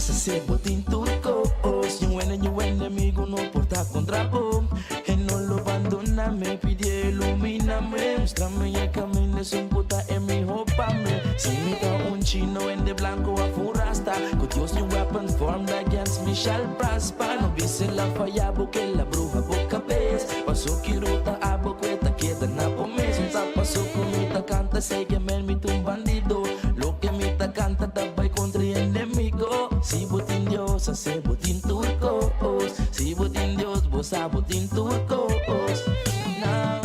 Se botín turco, si un enemigo no porta contra vos, que no lo abandona, me pide ilumíname, muéstrame el camino de su puta en mi hopame. Si me da un chino en de blanco a furasta, con Dios new weapon formed against me shall prosper. No vise la falla porque la bruja boca ves, pasó kiruta a boqueta queda na pomes, pasó comita canta se que me un bandido, lo que me ta canta tabay contra enemigo. Si botín Dios hace botín turcos, si botín Dios vos a botín turcos. No.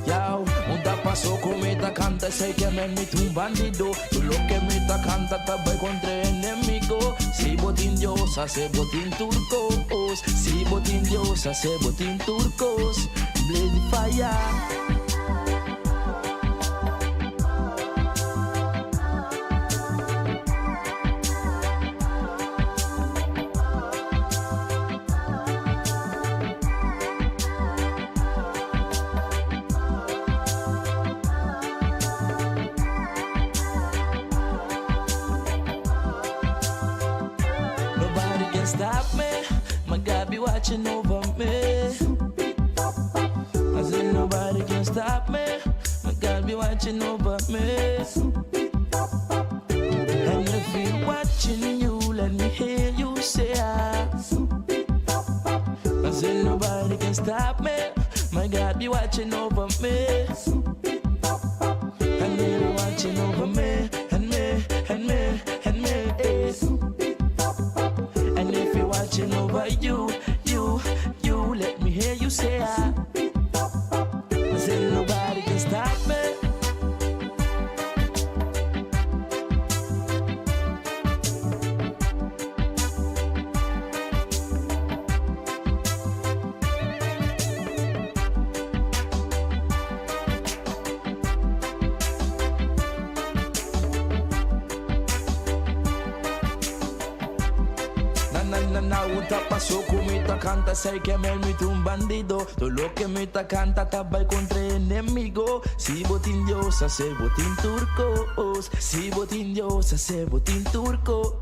Yao, un tapazo cometa canta canta, sei que me un bandido. Tú lo que me ta canta, tabay contra enemigo. Si botín diosa, se botín turcos. Si botín diosa, se botín turcos. Blade fire. Stop me, my God be watching over me. I said nobody can stop me, my God be watching over me. And if he watching you, let me hear you say I said nobody can stop me, my God be watching over me. And they be watching over me, and me, and me, and me. And if you're watching over you, let me hear you say I said nobody can stop me. Pasó con mi ta canta, sei que me un bandido. Todo lo que me ta canta, tabay contra enemigo. Si botín diosa, se botín turcos. Si botín diosa, se botín turco.